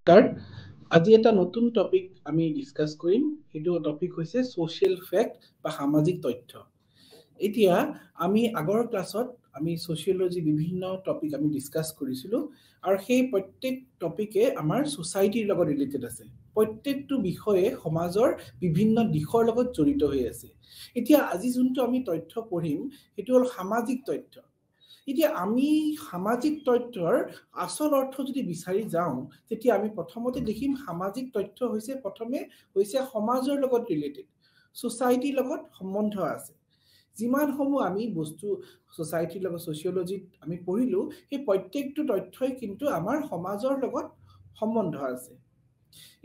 নমস্কাৰ। আজি এটা নতুন টপিক আমি ডিসকাস কৰিম। সেইটো টপিক হৈছে সোশ্যাল ফ্যাক্ট বা সামাজিক তথ্য। এতিয়া আমি আগৰ ক্লাছত আমি সোশিয়োলজি বিভিন্ন টপিক আমি ডিসকাস কৰিছিলো আৰু সেই প্ৰত্যেক টপিকে আমাৰ সোসাইটিৰ লগত ৰিলেটেড আছে। প্ৰত্যেকটো বিষয়ে সমাজৰ বিভিন্ন দিশৰ লগত জড়িত হৈ আছে। এতিয়া আজি যোনটো আমি তথ্য পঢ়িম সেইটো হ'ল সামাজিক তথ্য। এতিয়া আমি সামাজিক তথ্যৰ আসল অৰ্থ যদি বিচাৰি যাওঁ তেতিয়া আমি প্ৰথমতে দেখিম সামাজিক তথ্য হৈছে প্ৰথমে হৈছে সমাজৰ লগত ৰিলেটেড, সোসাইটিৰ লগত সম্বন্ধ আছে। যিমান সমূহ আমি বস্তু সোসাইটিৰ লগত সোশিয়োলজিত আমি পঢ়িলো সেই প্ৰত্যেকটো তথ্যই কিন্তু আমাৰ সমাজৰ লগত সম্বন্ধ আছে।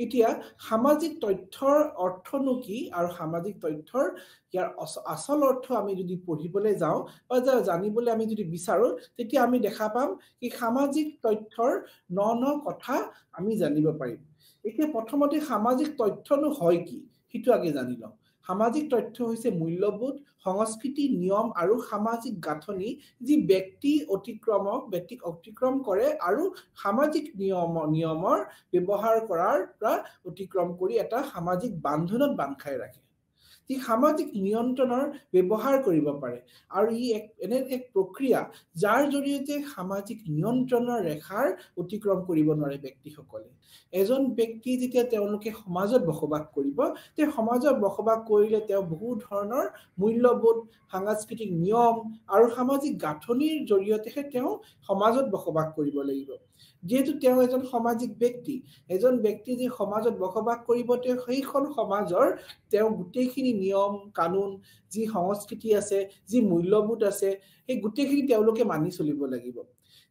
এতিয়া সামাজিক তথ্যৰ অৰ্থনো কি আৰু সামাজিক তথ্যৰ ইয়াৰ আসল অৰ্থ আমি যদি পঢ়িবলৈ যাওঁ বা জানিবলৈ আমি যদি বিচাৰো তেতিয়া আমি দেখা পাম কি সামাজিক তথ্যৰ ন কথা আমি জানিব পাৰিম। এতিয়া প্ৰথমতে সামাজিক তথ্যনো হয় কি সেইটো আগে জানি লওঁ। সামাজিক তথ্য হৈছে মূল্যবোধ, সংস্কৃতি, নিয়ম আৰু সামাজিক গাঁথনি যি ব্যক্তিক অতিক্ৰম কৰে আৰু সামাজিক নিয়মৰ ব্যৱহাৰ কৰাৰ পৰা অতিক্ৰম কৰি এটা সামাজিক বান্ধোনত বান্ধ খাই ৰাখে। যি সামাজিক নিয়ন্ত্ৰণৰ ব্যৱহাৰ কৰিব পাৰে আৰু এনে এক প্ৰক্ৰিয়া যাৰ জৰিয়তে সামাজিক নিয়ন্ত্ৰণৰ ৰেখাৰ অতিক্ৰম কৰিব নোৱাৰে ব্যক্তিসকলে। এজন ব্যক্তি যেতিয়া তেওঁলোকে সমাজত বসবাস কৰিব তে সমাজত বসবাস কৰিলে তেওঁ বহু ধৰণৰ মূল্যবোধ, সাংস্কৃতিক নিয়ম আৰু সামাজিক গাঁথনিৰ জৰিয়তেহে তেওঁ সমাজত বসবাস কৰিব লাগিব। যেহেতু তেওঁ এজন সামাজিক ব্যক্তি, এজন ব্যক্তি যে সমাজত বসবাস কৰিব তেওঁ সেইখন সমাজৰ তেওঁ গোটেইখিনি নিয়ম কানুন, যি সংস্কৃতি আছে, যি মূল্যবোধ আছে, সেই গোটেইখিনি তেওঁলোকে মানি চলিব লাগিব।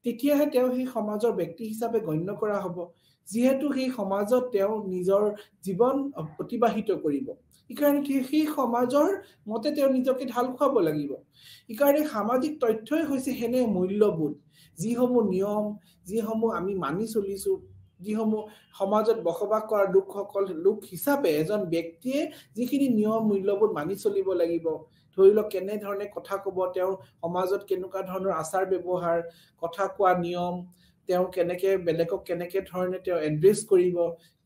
তেতিয়াহে তেওঁ সেই সমাজৰ ব্যক্তি হিচাপে গণ্য কৰা হ'ব। যিহেতু সেই সমাজত তেওঁ নিজৰ জীৱন অতিবাহিত কৰিব, ইকাৰণে সেই সমাজৰ মতে তেওঁ নিজকে ঢাল খুৱাব লাগিব। ইকাৰণে সামাজিক তথ্যই হৈছে হেনে মূল্যবোধ, যিসমূহ নিয়ম, যিসমূহ আমি মানি চলিছো, যিসমূহ সমাজত বসবাস কৰা লোক হিচাপে এজন ব্যক্তিয়ে যিখিনি নিয়ম মূল্যবোধ মানি চলিব লাগিব। ধৰি লওক কেনে ধৰণে কথা কব, তেওঁ সমাজত কেনেকুৱা ধৰণৰ আচাৰ ব্যৱহাৰ, কথা কোৱা নিয়ম, তেওঁ কেনেকে বেলেগক কেনেকে ধৰণে তেওঁ এড্ৰেছ কৰিব,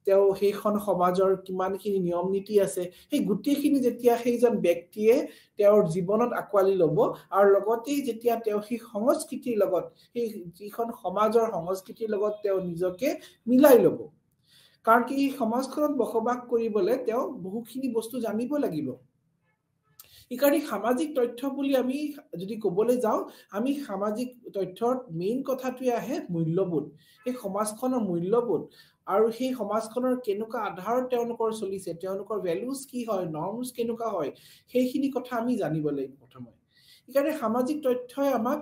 তেওঁ সেইখন সমাজৰ কিমানখিনি নিয়ম নীতি আছে, সেই গোটেইখিনি যেতিয়া সেইজন ব্যক্তিয়ে তেওঁৰ জীৱনত আঁকোৱালি ল'ব আৰু লগতেই যেতিয়া তেওঁ সেই সংস্কৃতিৰ লগত, সেই যিখন সমাজৰ সংস্কৃতিৰ লগত তেওঁ নিজকে মিলাই ল'ব। কাৰণ কি এই সমাজখনত বসবাস কৰিবলৈ তেওঁ বহুখিনি বস্তু জানিব লাগিব। ইকাৰণে সামাজিক তথ্য বুলি আমি যদি ক'বলৈ যাওঁ, আমি সামাজিক তথ্যৰ মেইন কথাটোৱে আহে মূল্যবোধ। সেই সমাজখনৰ মূল্যবোধ আৰু সেই সমাজখনৰ কেনেকুৱা আধাৰত তেওঁলোকৰ চলিছে, তেওঁলোকৰ ভেলুজ কি হয়, নৰ্মছ কেনেকুৱা হয়, সেইখিনি কথা আমি জানিব লাগিব প্ৰথমে। ইকাৰণে সামাজিক তথ্যই আমাক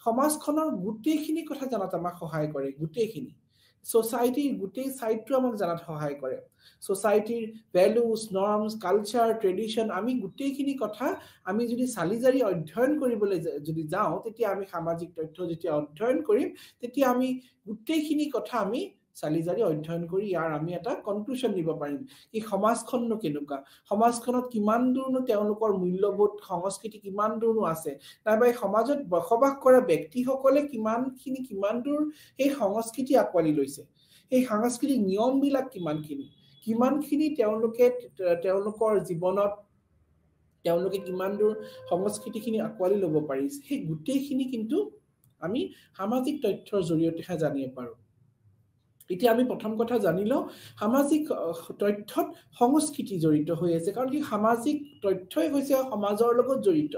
সমাজখনৰ গোটেইখিনি কথা জানাত আমাক সহায় কৰে। গোটেইখিনি সোসাইটিৰ গোটেই সাইডটো আমাক জানাত সহায় কৰে। সোসাইটিৰ ভ্যালুজ, নৰ্মস, কালচাৰ, ট্ৰেডিশন, আমি গোটেইখিনি কথা আমি যদি চালি জাৰি অধ্যয়ন কৰিবলৈ যদি যাওঁ তেতিয়া আমি সামাজিক তথ্য যেতিয়া অধ্যয়ন কৰিম তেতিয়া আমি গোটেইখিনি কথা আমি চালি জাৰি অধ্যয়ন কৰি ইয়াৰ আমি এটা কনক্লুশন দিব পাৰিম কি সমাজখননো কেনেকুৱা, সমাজখনত কিমান দূৰনো তেওঁলোকৰ মূল্যবোধ সংস্কৃতি কিমান দূৰনো আছে, নাইবা সমাজত বসবাস কৰা ব্যক্তিসকলে কিমান দূৰ এই সংস্কৃতি আঁকোৱালি লৈছে, এই সাংস্কৃতিক নিয়মবিলাক কিমানখিনি তেওঁলোকৰ জীৱনত তেওঁলোকে কিমান দূৰ সংস্কৃতিখিনি আঁকোৱালি ল'ব পাৰিছে, সেই গোটেইখিনি কিন্তু আমি সামাজিক তথ্যৰ জৰিয়তেহে জানিব পাৰো। এতিয়া আমি প্ৰথম কথা জানিলো সামাজিক তথ্যত সংস্কৃতি জড়িত হৈ আছে, কাৰণ কি সামাজিক তথ্যই হৈছে সমাজৰ লগত জড়িত।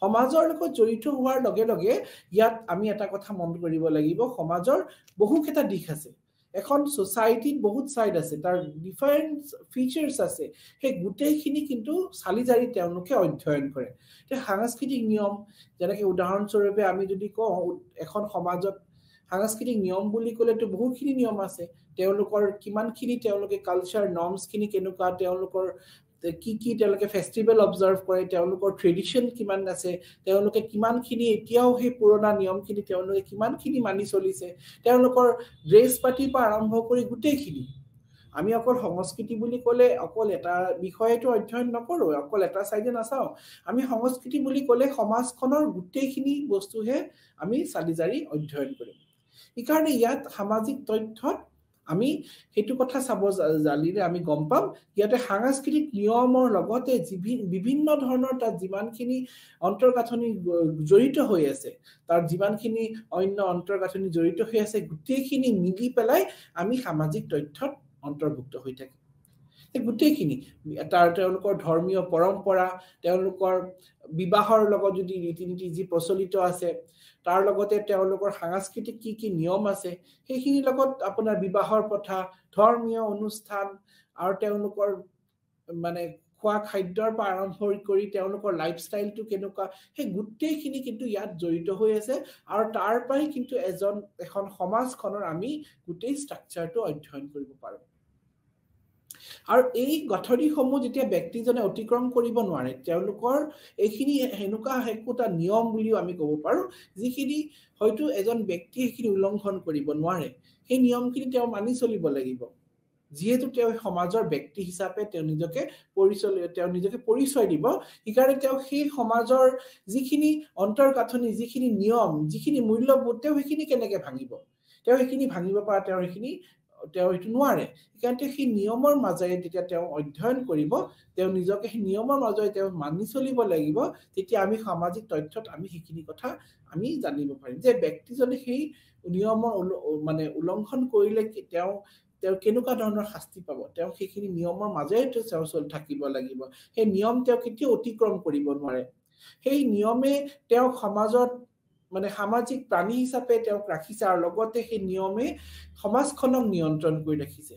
সমাজৰ লগত জড়িত হোৱাৰ লগে লগে ইয়াত আমি এটা কথা মন কৰিব লাগিব, সমাজৰ বহুকেইটা দিশ আছে। এখন সোসাইটিত বহুত সাইড আছে, তাৰ ডিফাৰেন্ট ফিচাৰ্স আছে, সেই গোটেইখিনি কিন্তু চালি জাৰি তেওঁলোকে অধ্যয়ন কৰে। সাংস্কৃতিক নিয়ম, যেনেকে উদাহৰণস্বৰূপে আমি যদি কওঁ এখন সমাজত সাংস্কৃতিক নিয়ম বুলি ক'লেতো বহুতখিনি নিয়ম আছে, তেওঁলোকৰ কিমানখিনি তেওঁলোকে কালচাৰ নৰ্মছখিনি কেনেকুৱা, তেওঁলোকৰ কি তেওঁলোকে ফেষ্টিভেল অবজাৰ্ভ কৰে, তেওঁলোকৰ ট্ৰেডিশন কিমান আছে, তেওঁলোকে কিমানখিনি এতিয়াও সেই পুৰণা নিয়মখিনি তেওঁলোকে কিমানখিনি মানি চলিছে, তেওঁলোকৰ ড্ৰেছ পাতিৰ পৰা আৰম্ভ কৰি গোটেইখিনি। আমি অকল সংস্কৃতি বুলি ক'লে অকল এটা বিষয়টো অধ্যয়ন নকৰো, অকল এটা সাইডে নাচাওঁ। আমি সংস্কৃতি বুলি ক'লে সমাজখনৰ গোটেইখিনি বস্তুহে আমি চালি জাৰি অধ্যয়ন কৰিম। ইকাৰণে ইয়াত সামাজিক তথ্যত আমি হেতু কথা চাব জালিলে আমি গম পাম ইয়াতে সাংস্কৃতিক নিয়মৰ লগতে বিভিন্ন ধৰণৰ তাত যিমানখিনি অন্তৰ্গাঁথনি জড়িত হৈ আছে তাৰ যিমানখিনি অন্য অন্তৰ্গাঁথনি জড়িত হৈ আছে গোটেইখিনি মিলি পেলাই আমি সামাজিক তথ্যত অন্তৰ্ভুক্ত হৈ থাকে এই গোটেইখিনি তেওঁলোকৰ ধৰ্মীয় পৰম্পৰা তেওঁলোকৰ বিবাহৰ লগত যদি ৰীতি-নীতি যি প্ৰচলিত আছে তাৰ লগতে তেওঁলোকৰ সাংস্কৃতিক কি নিয়ম আছে সেইখিনি লগত আপোনাৰ বিবাহৰ প্ৰথা ধৰ্মীয় অনুষ্ঠান আৰু তেওঁলোকৰ মানে খোৱা খাদ্যৰ পৰা আৰম্ভ কৰি তেওঁলোকৰ লাইফষ্টাইলটো কেনেকুৱা সেই গোটেইখিনি কিন্তু ইয়াত জড়িত হৈ আছে আৰু তাৰ পৰাই কিন্তু এখন সমাজখনৰ আমি গোটেই ষ্ট্ৰাকচাৰটো অধ্যয়ন কৰিব পাৰোঁ আৰু এই গঠনিসমূহ যেতিয়া ব্যক্তিজনে অতিক্ৰম কৰিব নোৱাৰে তেওঁলোকৰ এইখিনি হেনুকা হেকুটা নিয়ম বুলিও আমি ক'ব পাৰো যিখিনি হয়তো এজন ব্যক্তি এইখিনি উলংঘন কৰিব নোৱাৰে সেই নিয়মখিনি তেওঁ মানি চলিব লাগিব যিহেতু তেওঁ সমাজৰ ব্যক্তি হিচাপে তেওঁ নিজকে পৰিচয় দিব ইকাৰণে তেওঁ সেই সমাজৰ যিখিনি অন্তৰ্গাঁথনি যিখিনি নিয়ম যিখিনি মূল্যবোধ তেওঁ সেইখিনি কেনেকৈ ভাঙিব তেওঁ সেইখিনি ভাঙিব পৰা তেওঁ এইটো নোৱাৰে কাৰণ সেই নিয়মৰ মাজেৰে যেতিয়া তেওঁ অধ্যয়ন কৰিব তেওঁ নিজকে সেই নিয়মৰ মাজেৰে তেওঁ মানি চলিব লাগিব তেতিয়া আমি সামাজিক তথ্যত আমি সেইখিনি কথা আমি জানিব পাৰিম যে ব্যক্তিজনে সেই নিয়মৰ মানে উলংঘন কৰিলে তেওঁ কেনেকুৱা ধৰণৰ শাস্তি পাব তেওঁ সেইখিনি নিয়মৰ মাজেৰে তেওঁ থাকিব লাগিব সেই নিয়ম তেওঁ কেতিয়াও অতিক্ৰম কৰিব নোৱাৰে সেই নিয়মে তেওঁ সমাজত মানে সামাজিক প্ৰাণী হিচাপে তেওঁক ৰাখিছে আৰু লগতে সেই নিয়মে সমাজখনক নিয়ন্ত্ৰণ কৰি ৰাখিছে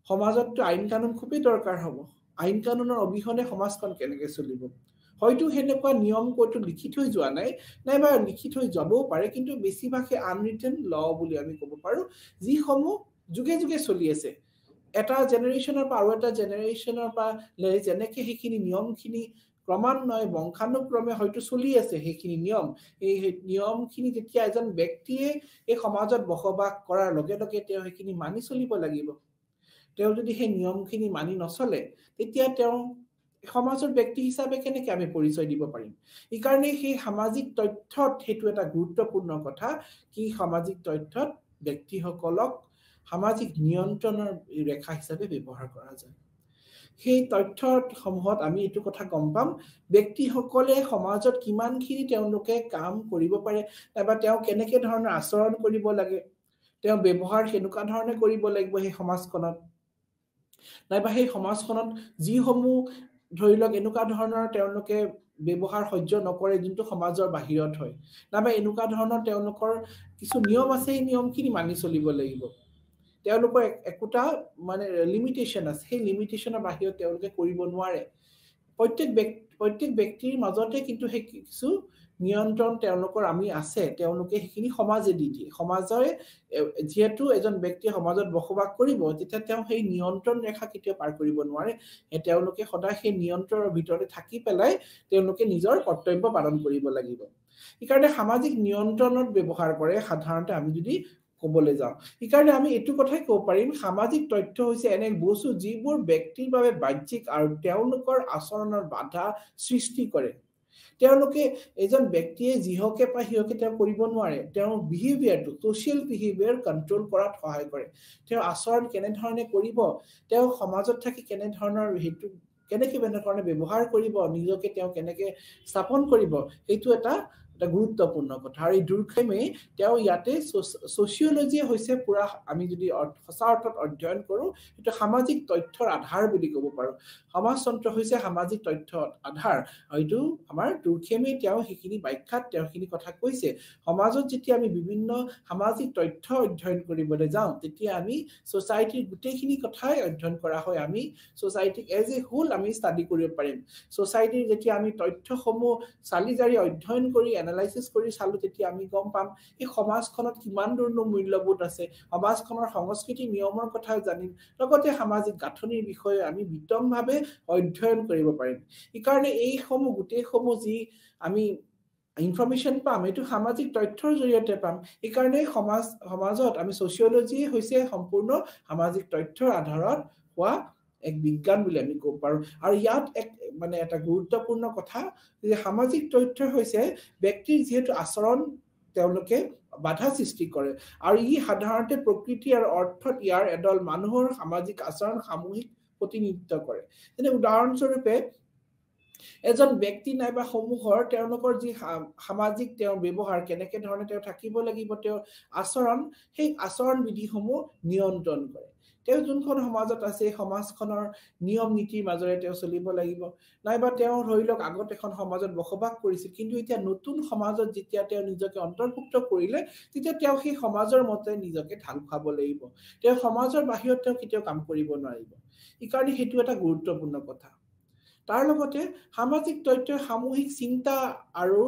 সমাজতটো আইন কানুন খুবেই দৰকাৰ হ'ব আইন কানুনৰ অবিহনে সমাজখন কেনেকৈ চলিব হয়তো হেনেকুৱা নিয়ম কতো লিখি থৈ যোৱা নাই নাইবা লিখি থৈ যাবও পাৰে কিন্তু বেছিভাগে আনৰিটেন ল বুলি আমি ক'ব পাৰো যিসমূহ যুগে যুগে চলি আছে এটা জেনেৰেশ্যনৰ পৰা আৰু এটা জেনেৰেশ্যনৰ পৰা যেনেকৈ সেইখিনি নিয়মখিনি ক্ৰমান্বয়ে বংশানুক্ৰমে হয়তো চলি আছে সেইখিনি নিয়ম এই নিয়মখিনি যেতিয়া এজন ব্যক্তিয়ে এই সমাজত বসবাস কৰাৰ লগে লগে তেওঁ সেইখিনি মানি চলিব লাগিব তেওঁ যদি সেই নিয়মখিনি মানি নচলে তেতিয়া তেওঁ সমাজৰ ব্যক্তি হিচাপে কেনেকৈ আমি পৰিচয় দিব পাৰিম এই কাৰণে সেই সামাজিক তথ্যত হেতু এটা গুৰুত্বপূৰ্ণ কথা কি সামাজিক তথ্যত ব্যক্তিসকলক সামাজিক নিয়ন্ত্ৰণৰ ৰেখা হিচাপে ব্যৱহাৰ কৰা যায় সেই তথ্যসমূহত আমি এইটো কথা গম পাম ব্যক্তিসকলে সমাজত কিমানখিনি তেওঁলোকে কাম কৰিব পাৰে বা তেওঁ কেনেকৈ ধৰণৰ আচৰণ কৰিব লাগে তেওঁ ব্যৱহাৰ কেনেকুৱা ধৰণে কৰিব লাগিব সেই সমাজখনত নাইবা সেই সমাজখনত যিসমূহ ধৰি লওক এনেকুৱা ধৰণৰ তেওঁলোকে ব্যৱহাৰ সহ্য নকৰে যোনটো সমাজৰ বাহিৰত হয় নাইবা এনেকুৱা ধৰণৰ তেওঁলোকৰ কিছু নিয়ম আছে সেই নিয়মখিনি মানি চলিব লাগিব তেওঁলোকৰ একোটা মানে লিমিটেশন আছে সেই লিমিটেশনৰ বাহিৰত তেওঁলোকে কৰিব নোৱাৰে প্ৰত্যেক ব্যক্তিৰ মাজতে কিন্তু সেই কিছু নিয়ন্ত্ৰণ তেওঁলোকৰ আমি আছে তেওঁলোকে সেইখিনি সমাজে দি দিয়ে সমাজৰে যেহেতু এজন ব্যক্তি সমাজত বসবাস কৰিব তেতিয়া তেওঁ সেই নিয়ন্ত্ৰণ ৰেখা কেতিয়াও পাৰ কৰিব নোৱাৰে তেওঁলোকে সদায় সেই নিয়ন্ত্ৰণৰ ভিতৰতে থাকি পেলাই তেওঁলোকে নিজৰ কৰ্তব্য পালন কৰিব লাগিব ইকাৰণে সামাজিক নিয়ন্ত্ৰণত ব্যৱহাৰ কৰে সাধাৰণতে আমি যদি ক'বলৈ যাওঁ ইকাৰণে আমি এইটো কথাই ক'ব পাৰিম সামাজিক তথ্য হৈছে এনে বস্তু যিবোৰ ব্যক্তিৰ বাবে বাহ্যিক আৰু তেওঁলোকৰ আচৰণৰ বাধা সৃষ্টি কৰে তেওঁলোকে এজন ব্যক্তিয়ে যিহকে পায় সিহকে তেওঁ কৰিব নোৱাৰে তেওঁ বিহেভিয়াৰটো সোশ্যাল বিহেভিয়াৰ কন্ট্ৰোল কৰাত সহায় কৰে তেওঁ আচৰণ কেনে ধৰণে কৰিব তেওঁ সমাজত থাকি কেনে ধৰণৰ হেতু কেনেকৈ ধৰণে ব্যৱহাৰ কৰিব নিজকে তেওঁ কেনেকৈ স্থাপন কৰিব এইটো এটা গুৰুত্বপূৰ্ণ কথা আৰু এই দুৰ্খেমে তেওঁ ইয়াতে সোশিয়োলজি হৈছে পুৰা আমি যদি সঁচা অৰ্থত অধ্যয়ন কৰো এটা সামাজিক তথ্যৰ আধাৰ বুলি ক'ব পাৰো সমাজতন্ত্ৰ হৈছে সামাজিক তথ্যৰ আধাৰ হয়তো আমাৰ দুৰ্খেমে তেওঁ সেইখিনি ব্যাখ্যাত তেওঁখিনি কথা কৈছে সমাজত যেতিয়া আমি বিভিন্ন সামাজিক তথ্য অধ্যয়ন কৰিবলৈ যাওঁ তেতিয়া আমি সোসাইটিৰ গোটেইখিনি কথাই অধ্যয়ন কৰা হয় আমি সোসাইটিক এজ এ হোল আমি ষ্টাডি কৰিব পাৰিম সোসাইটিৰ যেতিয়া আমি তথ্যসমূহ চালিজাৰি অধ্যয়ন কৰি এনালাইসিস কৰি চালো তেতিয়া আমি গম পাম এই সমাজখনত কিমান ধৰণৰ মূল্যবোধ আছে সমাজখনৰ সংস্কৃতি নিয়মৰ কথা জানিম লগতে সামাজিক গাঁথনিৰ বিষয়ে আমি বিতংভাৱে অধ্যয়ন কৰিব পাৰিম এই কাৰণে এই সমূহ গোটেই সমূহ যি আমি ইনফৰমেশন পাম এটো সামাজিক তথ্যৰ জৰিয়তে পাম এই কাৰণে সমাজত আমি সোশিয়োলজি হৈছে সম্পূৰ্ণ সামাজিক তথ্যৰ আধাৰত হোৱা এক বিজ্ঞান বুলি আমি ক'ব পাৰো আৰু ইয়াত এক মানে এটা গুৰুত্বপূৰ্ণ কথা যে সামাজিক তথ্য হৈছে ব্যক্তিৰ যেহেতু আচৰণ তেওঁলোকে বাধা সৃষ্টি কৰে আৰু ই সাধাৰণতে প্ৰকৃতি আৰু অৰ্থত ইয়াৰ এডল মানুহৰ সামাজিক আচৰণ সামূহিক প্ৰতিনিধিত্ব কৰে যেনে উদাহৰণস্বৰূপে এজন ব্যক্তি নাইবা সমূহৰ তেওঁলোকৰ যি সামাজিক তেওঁৰ ব্যৱহাৰ কেনেকে ধৰণে তেওঁ থাকিব লাগিব তেওঁৰ আচৰণ সেই আচৰণ বিধিসমূহ নিয়ন্ত্ৰণ কৰে তেওঁ যোনখন সমাজত আছে সমাজখনৰ নিয়ম নীতিৰ মাজৰে তেওঁ চলিব লাগিব নাইবা তেওঁ ধৰি লওক আগত এখন সমাজত বসবাস কৰিছিল কিন্তু এতিয়া নতুন সমাজত যেতিয়া তেওঁ নিজকে অন্তৰ্ভুক্ত কৰিলে তেতিয়া তেওঁ সেই সমাজৰ মতে নিজকে ঢাল খাব লাগিব তেওঁ সমাজৰ বাহিৰত তেওঁ কেতিয়াও কাম কৰিব নোৱাৰিব ইকাৰণে সেইটো এটা গুৰুত্বপূৰ্ণ কথা তাৰ লগতে সামাজিক তথ্যই সামূহিক চিন্তা আৰু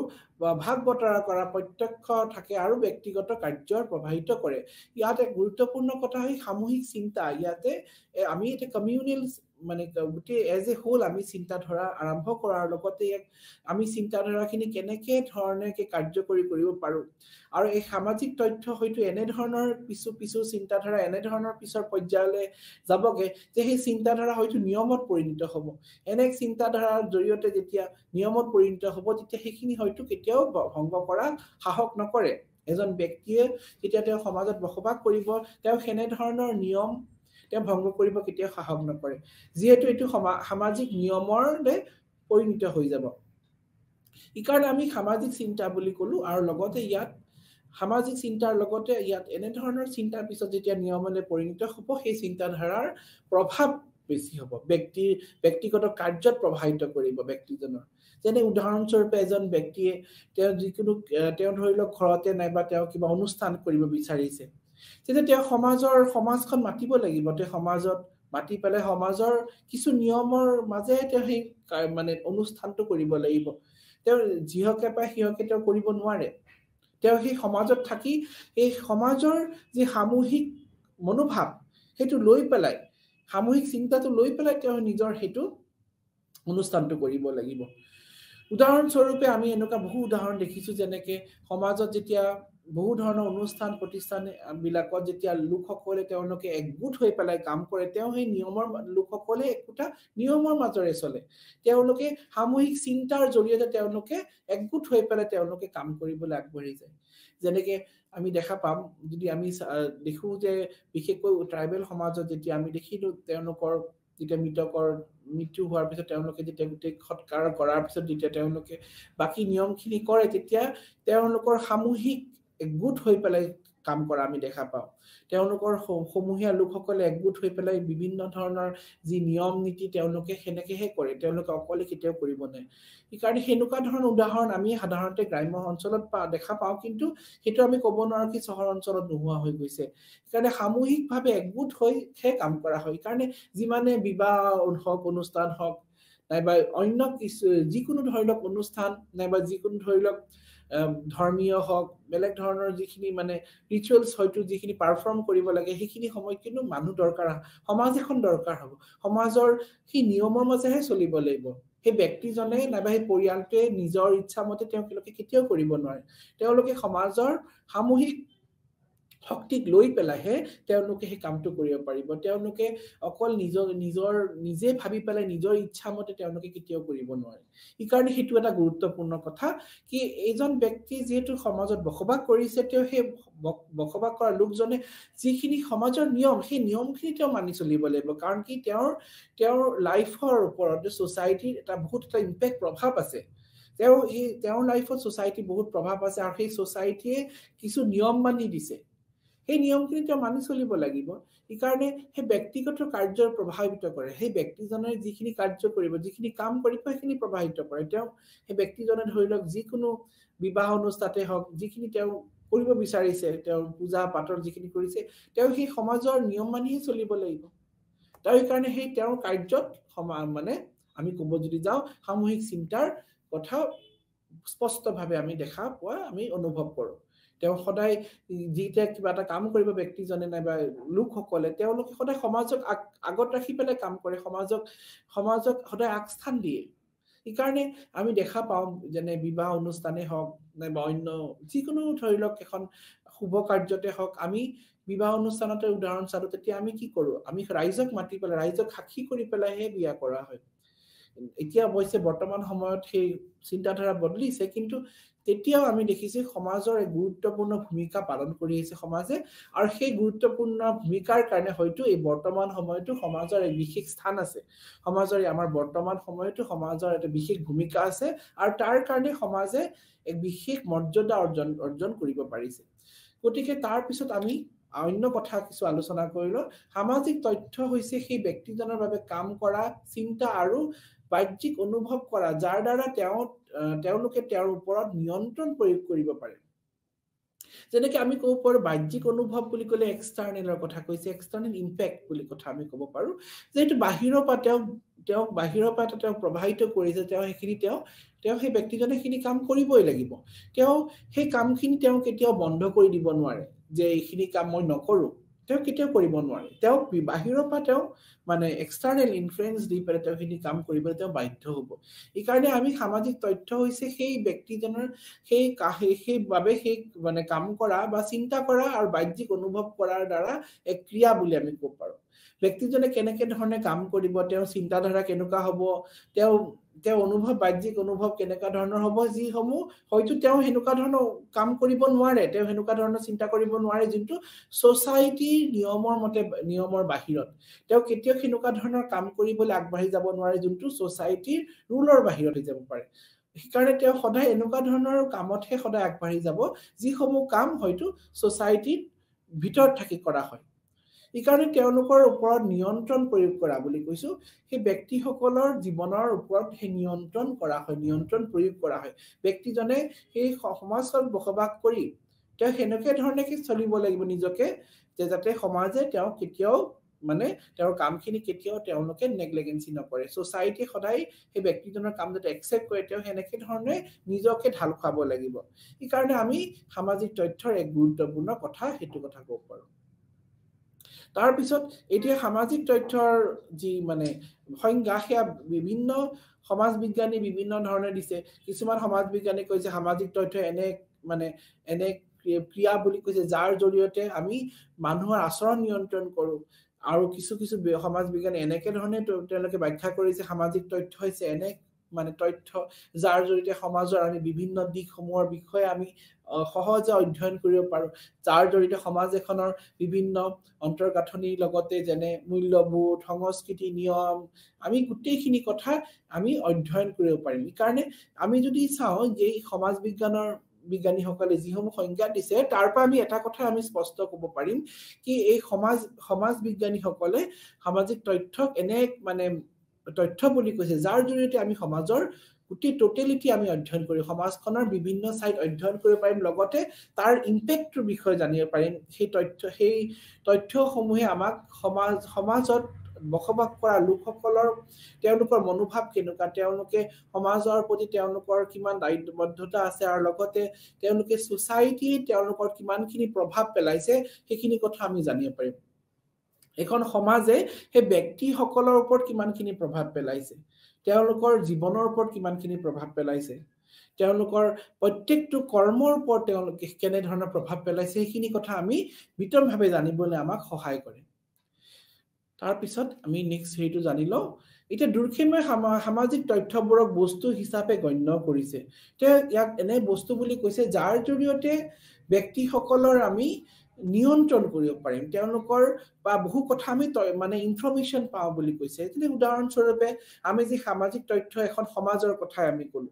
ভাগ বতৰা কৰা প্ৰত্যক্ষ থাকে আৰু ব্যক্তিগত কাৰ্যৰ প্ৰভাৱিত কৰে ইয়াতে গুৰুত্বপূৰ্ণ কথা হয় সামূহিক চিন্তা ইয়াতে আমি এটা কমিউনিয়েল মানে গোটে এজ এ হোল আমি চিন্তা ধৰা আৰম্ভ কৰাৰ লগতে আমি চিন্তা ধৰাখিনি কেনেকে ধৰণে কাৰ্যকৰী কৰিব পাৰো আৰু এই সামাজিক তথ্য হয়তো এনে ধৰণৰ পিছু চিন্তা ধৰা এনে ধৰণৰ পিছৰ পৰ্যায়লৈ যাবগে যে সেই চিন্তা ধৰা হয়তো নিয়মত পৰিণত হ'ব এনে চিন্তা ধাৰাৰ জৰিয়তে যেতিয়া নিয়মত পৰিণত হ'ব তেতিয়া সেইখিনি হয়তো কেতিয়াও ভংগ কৰা সাহস নকৰে এজন ব্যক্তিয়ে যেতিয়া তেওঁ সমাজত বসবাস কৰিব তেওঁ হেনে ধৰণৰ নিয়ম তেওঁ ভংগ কৰিব কেতিয়াও সাহস নকৰে যিহেতু এটো সামাজিক নিয়মৰলৈ পৰিণত হৈ যাব ইকাৰণে আমি সামাজিক চিন্তা বুলি কলো আৰু লগতে ইয়াত সামাজিক চিন্তাৰ লগতে ইয়াত এনে ধৰণৰ চিন্তাৰ পিছত যেতিয়া নিয়মলৈ পৰিণত হ'ব সেই চিন্তাধাৰাৰ প্ৰভাৱ বেছি হ'ব ব্যক্তিগত কাৰ্যত প্ৰভাৱিত কৰিব ব্যক্তিজনৰ যেনে উদাহৰণস্বৰূপে এজন ব্যক্তিয়ে তেওঁ যিকোনো তেওঁ ধৰি লওক ঘৰতে নাইবা তেওঁ কিবা অনুষ্ঠান কৰিব বিচাৰিছে তেতিয়া তেওঁ সমাজখন মাতিব লাগিব তেওঁ সমাজত মাতি পেলাই সমাজৰ কিছু নিয়মৰ মাজে তেওঁ সেই মানে অনুষ্ঠানটো কৰিব লাগিব তেওঁ যিহকে পায় সিহকে তেওঁ কৰিব নোৱাৰে তেওঁ সেই সমাজত থাকি এই সমাজৰ যি সামূহিক মনোভাৱ সেইটো লৈ পেলাই সামূহিক চিন্তাটো লৈ পেলাই তেওঁ নিজৰ হেতু অনুষ্ঠানটো কৰিব লাগিব উদাহৰণস্বৰূপে আমি এনেকুৱা বহু উদাহৰণ দেখিছো যেনেকে সমাজত যেতিয়া বহু ধৰণৰ অনুষ্ঠান প্ৰতিষ্ঠান বিলাকত যেতিয়া লোকসকলে তেওঁলোকে একগোট হৈ পেলাই কাম কৰে তেওঁ সেই নিয়মৰ লোকসকলে একটা নিয়মৰ মাজৰে চলে তেওঁলোকে সামূহিক চিন্তাৰ জৰিয়তে তেওঁলোকে একগোট হৈ পেলাই তেওঁলোকে কাম কৰিবলৈ আগবাঢ়ি যায় যেনেকে আমি দেখা পাম যদি আমি দেখো যে বিশেষকৈ ট্ৰাইবেল সমাজত যেতিয়া আমি দেখিলো তেওঁলোকৰ যেতিয়া মৃত্যু হোৱাৰ পিছত তেওঁলোকে যেতিয়া গোটেই সৎকাৰ কৰাৰ পিছত যেতিয়া তেওঁলোকে বাকি নিয়মখিনি কৰে তেতিয়া তেওঁলোকৰ সামূহিক একগোট হৈ পেলাই কাম কৰা আমি দেখা পাওঁ তেওঁলোকৰ সমূহীয়া লোকসকলে একগোট হৈ পেলাই বিভিন্ন ধৰণৰ যি নিয়ম নীতি তেওঁলোকে হেনেকেহে কৰে তেওঁলোকে অকলে কেতিয়াও কৰিব নাই ইকাৰণে হেনুকা ধৰণৰ উদাহৰণ আমি সাধাৰণতে গ্ৰাম্য অঞ্চলত দেখা পাওঁ কিন্তু হেতু আমি ক'ব নোৱাৰো কি চহৰ অঞ্চলত নোহোৱা হৈ গৈছে ইকাৰণে সামূহিকভাৱে একগোট হৈ কাম কৰা হয় ইকাৰণে যিমানে বিবাহ হওক অনুষ্ঠান হওক নাইবা অন্য কিছু যিকোনো ধৰণৰ অনুষ্ঠান নাইবা যিকোনো ধৰণৰ ধৰ্মীয় হওক বেলেগ ধৰণৰ যিখিনি মানে ৰিচুৱেলছ হয়তো যিখিনি পাৰফৰ্ম কৰিব লাগে সেইখিনি সময় কিন্তু মানুহ দৰকাৰ সমাজ এখন দৰকাৰ হ'ব সমাজৰ সেই নিয়মৰ মাজেহে চলিব লাগিব সেই ব্যক্তিজনে নাইবা সেই পৰিয়ালটোৱে নিজৰ ইচ্ছা মতে তেওঁলোকে কেতিয়াও কৰিব নোৱাৰে তেওঁলোকে সমাজৰ সামূহিক শক্তিক লৈ পেলাইহে তেওঁলোকে সেই কামটো কৰিব পাৰিব তেওঁলোকে অকল নিজে ভাবি পেলাই নিজৰ ইচ্ছা মতে তেওঁলোকে কেতিয়াও কৰিব নোৱাৰে ইকাৰণে হেতু এটা গুৰুত্বপূৰ্ণ কথা কি এজন ব্যক্তি যেহেতু সমাজত বসবাস কৰিছে তেওঁ সেই বসবাস কৰা লোকজনে যিখিনি সমাজৰ নিয়ম সেই নিয়মখিনি তেওঁ মানি চলিব লাগিব কাৰণ কি তেওঁৰ লাইফৰ ওপৰত সোসাইটিৰ এটা বহুত এটা ইম্পেক্ট প্ৰভাৱ আছে তেওঁৰ লাইফত সোসাইটি বহুত প্ৰভাৱ আছে আৰু সেই সোসাইটিয়ে কিছু নিয়ম মানি দিছে সেই নিয়মখিনি তেওঁ মানি চলিব লাগিব ইকাৰণে সেই ব্যক্তিগত কাৰ্যৰ প্ৰভাৱিত কৰে সেই ব্যক্তিজনে যিখিনি কাৰ্য কৰিব যিখিনি কাম কৰিব সেইখিনি প্ৰভাৱিত কৰে তেওঁ সেই ব্যক্তিজনে ধৰি লওক যিকোনো বিবাহ অনুষ্ঠানতে হওক যিখিনি তেওঁ কৰিব বিচাৰিছে তেওঁ পূজা পাতল যিখিনি কৰিছে তেওঁ সেই সমাজৰ নিয়ম মানিহে চলিব লাগিব তাৰ কাৰণে সেই তেওঁৰ কাৰ্যত মানে আমি ক'ব যদি যাওঁ সামূহিক চিন্তাৰ কথা স্পষ্টভাৱে আমি দেখা পোৱা আমি অনুভৱ কৰোঁ তেওঁ সদায় যিতে কিবা এটা কাম কৰিব ব্যক্তিজনে নাইবা লোকসকলে তেওঁলোকে সদায় সমাজক আগত ৰাখি পেলাই কাম কৰে সমাজক সদায় আগস্থান দিয়ে ইকাৰণে আমি দেখা পাওঁ যেনে বিবাহ অনুষ্ঠানে হওক নাইবা অন্য যিকোনো ধৰি লওক এখন শুভ কাৰ্যতে হওক আমি বিবাহ অনুষ্ঠানতে উদাহৰণ চালো তেতিয়া আমি কি কৰো আমি ৰাইজক মাতি পেলাই ৰাইজক সাক্ষী কৰি পেলাইহে বিয়া কৰা হয় এতিয়া অৱশ্যে বৰ্তমান সময়ত সেই চিন্তাধাৰা বদলিছে কিন্তু তেতিয়াও আমি দেখিছো সমাজৰ এক গুৰুত্বপূৰ্ণ ভূমিকা পালন কৰি আছে সমাজে আৰু সেই গুৰুত্বপূৰ্ণ ভূমিকাৰ কাৰণে হয়তো এই বৰ্তমান সময়তো সমাজৰ এক বিশেষ স্থান আছে সমাজৰ আমাৰ বৰ্তমান সময়তো সমাজৰ এটা বিশেষ ভূমিকা আছে আৰু তাৰ কাৰণে সমাজে এক বিশেষ মৰ্যাদা অৰ্জন কৰিব পাৰিছে গতিকে তাৰ পিছত আমি অন্য কথা কিছু আলোচনা কৰিলো সামাজিক তথ্য হৈছে সেই ব্যক্তিজনৰ বাবে কাম কৰা চিন্তা আৰু বাহ্যিক অনুভৱ কৰা যাৰ দ্বাৰা তেওঁলোকে তেওঁৰ ওপৰত নিয়ন্ত্ৰণ প্ৰয়োগ কৰিব পাৰে যেনেকৈ আমি ক'ব পাৰো বাহ্যিক অনুভৱ বুলি ক'লে এক্সটাৰ্নেলৰ কথা কৈছে এক্সটাৰ্নেল ইম্পেক্ট বুলি কথা আমি ক'ব পাৰো যেটো বাহিৰৰ পৰা তেওঁ বাহিৰৰ পৰা তেওঁ প্ৰভাৱিত কৰিছে তেওঁ সেইখিনি তেওঁ সেই ব্যক্তিজনে খিনি কাম কৰিবই লাগিব তেওঁ সেই কামখিনি তেওঁ কেতিয়াও বন্ধ কৰি দিব নোৱাৰে যে এইখিনি কাম মই নকৰো তেওঁ কেতিয়াও কৰিব নোৱাৰে তেওঁ বাহিৰৰ পৰা তেওঁ মানে এক্সটাৰ্নেল ইনফ্লুয়েন্স দি পেলাই তেওঁ খিনি কাম কৰিবলৈ তেওঁ বাধ্য হ'ব এই কাৰণে আমি সামাজিক তথ্য হৈছে সেই ব্যক্তিজনৰ সেই বাবে সেই মানে কাম কৰা বা চিন্তা কৰা আৰু বাহ্যিক অনুভৱ কৰাৰ দ্বাৰা এক ক্ৰিয়া বুলি আমি ক'ব পাৰো ব্যক্তিজনে কেনেকে ধৰণে কাম কৰিব তেওঁ চিন্তাধাৰা কেনেকুৱা হ'ব তেওঁ অনুভৱ বাহ্যিক অনুভৱ কেনেকুৱা ধৰণৰ হ'ব যি সমূহ হয়তো তেওঁ হেনুকা ধৰণৰ কাম কৰিব নোৱাৰে তেওঁ হেনুকা ধৰণৰ চিন্তা কৰিব নোৱাৰে কিন্তু সোসাইটিৰ নিয়মৰ বাহিৰত তেওঁ কেতিয়াও হেনুকা ধৰণৰ কাম কৰিবলৈ আগবাঢ়ি যাব নোৱাৰে যোনটো সোসাইটিৰ ৰুলৰ বাহিৰত হৈ যাব পাৰে সেইকাৰণে তেওঁ সদায় এনেকুৱা ধৰণৰ কামতহে সদায় আগবাঢ়ি যাব যি সমূহ কাম হয়তো সোসাইটিৰ ভিতৰত থাকি কৰা হয় ইকাৰণে তেওঁলোকৰ ওপৰত নিয়ন্ত্ৰণ প্ৰয়োগ কৰা বুলি কৈছো সেই ব্যক্তিসকলৰ জীৱনৰ ওপৰত সেই নিয়ন্ত্ৰণ কৰা হয় নিয়ন্ত্ৰণ প্ৰয়োগ কৰা হয় ব্যক্তিজনে সেই সমাজত বসবাস কৰি তেওঁ হেনকে ধৰণে কি চলিব লাগিব নিজকে যে যাতে সমাজে তেওঁ কেতিয়াও মানে তেওঁৰ কামখিনি কেতিয়াও তেওঁলোকে নেগলিজেন্সি নকৰে সোসাইটি সদায় সেই ব্যক্তিজনৰ কাম যাতে একচেপ্ট কৰে তেওঁ হেনকে ধৰণে নিজকে ঢাল খাব লাগিব ইকাৰণে আমি সামাজিক তথ্যৰ এক গুৰুত্বপূৰ্ণ কথা হেতু কথা ক'ব পাৰো তাৰ পিছত এতিয়া সামাজিক তথ্যৰ যি মানে সংজ্ঞা সেয়া বিভিন্ন সমাজ বিজ্ঞানী বিভিন্ন ধৰণে দিছে কিছুমান সমাজ বিজ্ঞানী কৈছে সামাজিক তথ্য এনে ক্ৰিয়া বুলি কৈছে যাৰ জৰিয়তে আমি মানুহৰ আচৰণ নিয়ন্ত্ৰণ কৰো আৰু কিছু সমাজ বিজ্ঞানী এনেকে ধৰণে তেওঁলোকে ব্যাখ্যা কৰিছে সামাজিক তথ্য হৈছে এনে মানে তথ্য যাৰ জৰিয়তে সমাজৰ আমি বিভিন্ন দিশসমূহৰ বিষয়ে আমি সহজে অধ্যয়ন কৰিব পাৰো যাৰ জৰিয়তে সমাজ এখনৰ বিভিন্ন অন্তৰ্গাঁথনিৰ লগতে যেনে মূল্যবোধ সংস্কৃতি নিয়ম আমি গোটেইখিনি কথা আমি অধ্যয়ন কৰিব পাৰিম কাৰণে আমি যদি চাওঁ যে সমাজ বিজ্ঞানীসকলে যিসমূহ সংজ্ঞা দিছে তাৰ পৰা আমি এটা কথা আমি স্পষ্ট ক'ব পাৰিম কি এই সমাজ বিজ্ঞানীসকলে সামাজিক তথ্যক এনে মানে তথ্য বুলি কৈছে যাৰ জৰিয়তে আমি সমাজৰ গোটেই টোটেলিটি আমি অধ্যয়ন কৰি সমাজখনৰ বিভিন্ন সাইড অধ্যয়ন কৰিব পাৰিম লগতে তাৰ ইম্পেক্টৰ বিষয়ে জানিব পাৰিম সেই তথ্যসমূহে আমাক সমাজত বসবাস কৰা লোকসকলৰ তেওঁলোকৰ মনোভাৱ কেনেকুৱা তেওঁলোকে সমাজৰ প্ৰতি তেওঁলোকৰ কিমান দায়িত্ববদ্ধতা আছে আৰু লগতে তেওঁলোকে সোসাইটি তেওঁলোকৰ কিমানখিনি প্ৰভাৱ পেলাইছে সেইখিনি কথা আমি জানিব পাৰিম এখন সমাজে সেই ব্যক্তিসকলৰ ওপৰত কিমানখিনি প্ৰভাৱ পেলাইছে তেওঁলোকৰ জীৱনৰ ওপৰত কিমানখিনি প্ৰভাৱ পেলাইছে তেওঁলোকৰ প্ৰত্যেকটো কৰ্মৰ ওপৰত তেওঁলোকে কেনে ধৰণৰ প্ৰভাৱ পেলাইছে সেইখিনি কথা আমি বিতংভাৱে জানিবলৈ আমাক সহায় কৰে তাৰ পিছত আমি নেক্সট হেৰিটো জানিলো এতিয়া দুৰ্খেমে সামাজিক তথ্যবোৰক বস্তু হিচাপে গণ্য কৰিছে তে ইয়াক এনে বস্তু বুলি কৈছে যাৰ জৰিয়তে ব্যক্তিসকলৰ আমি নিয়ন্ত্ৰণ কৰিব পাৰিম তেওঁলোকৰ বা বহু কথা আমি মানে ইনফৰমেশন পাওঁ বুলি কৈছে যেনে উদাহৰণ স্বৰূপে আমি যে সামাজিক তথ্য এখন সমাজৰ কথা আমি কলো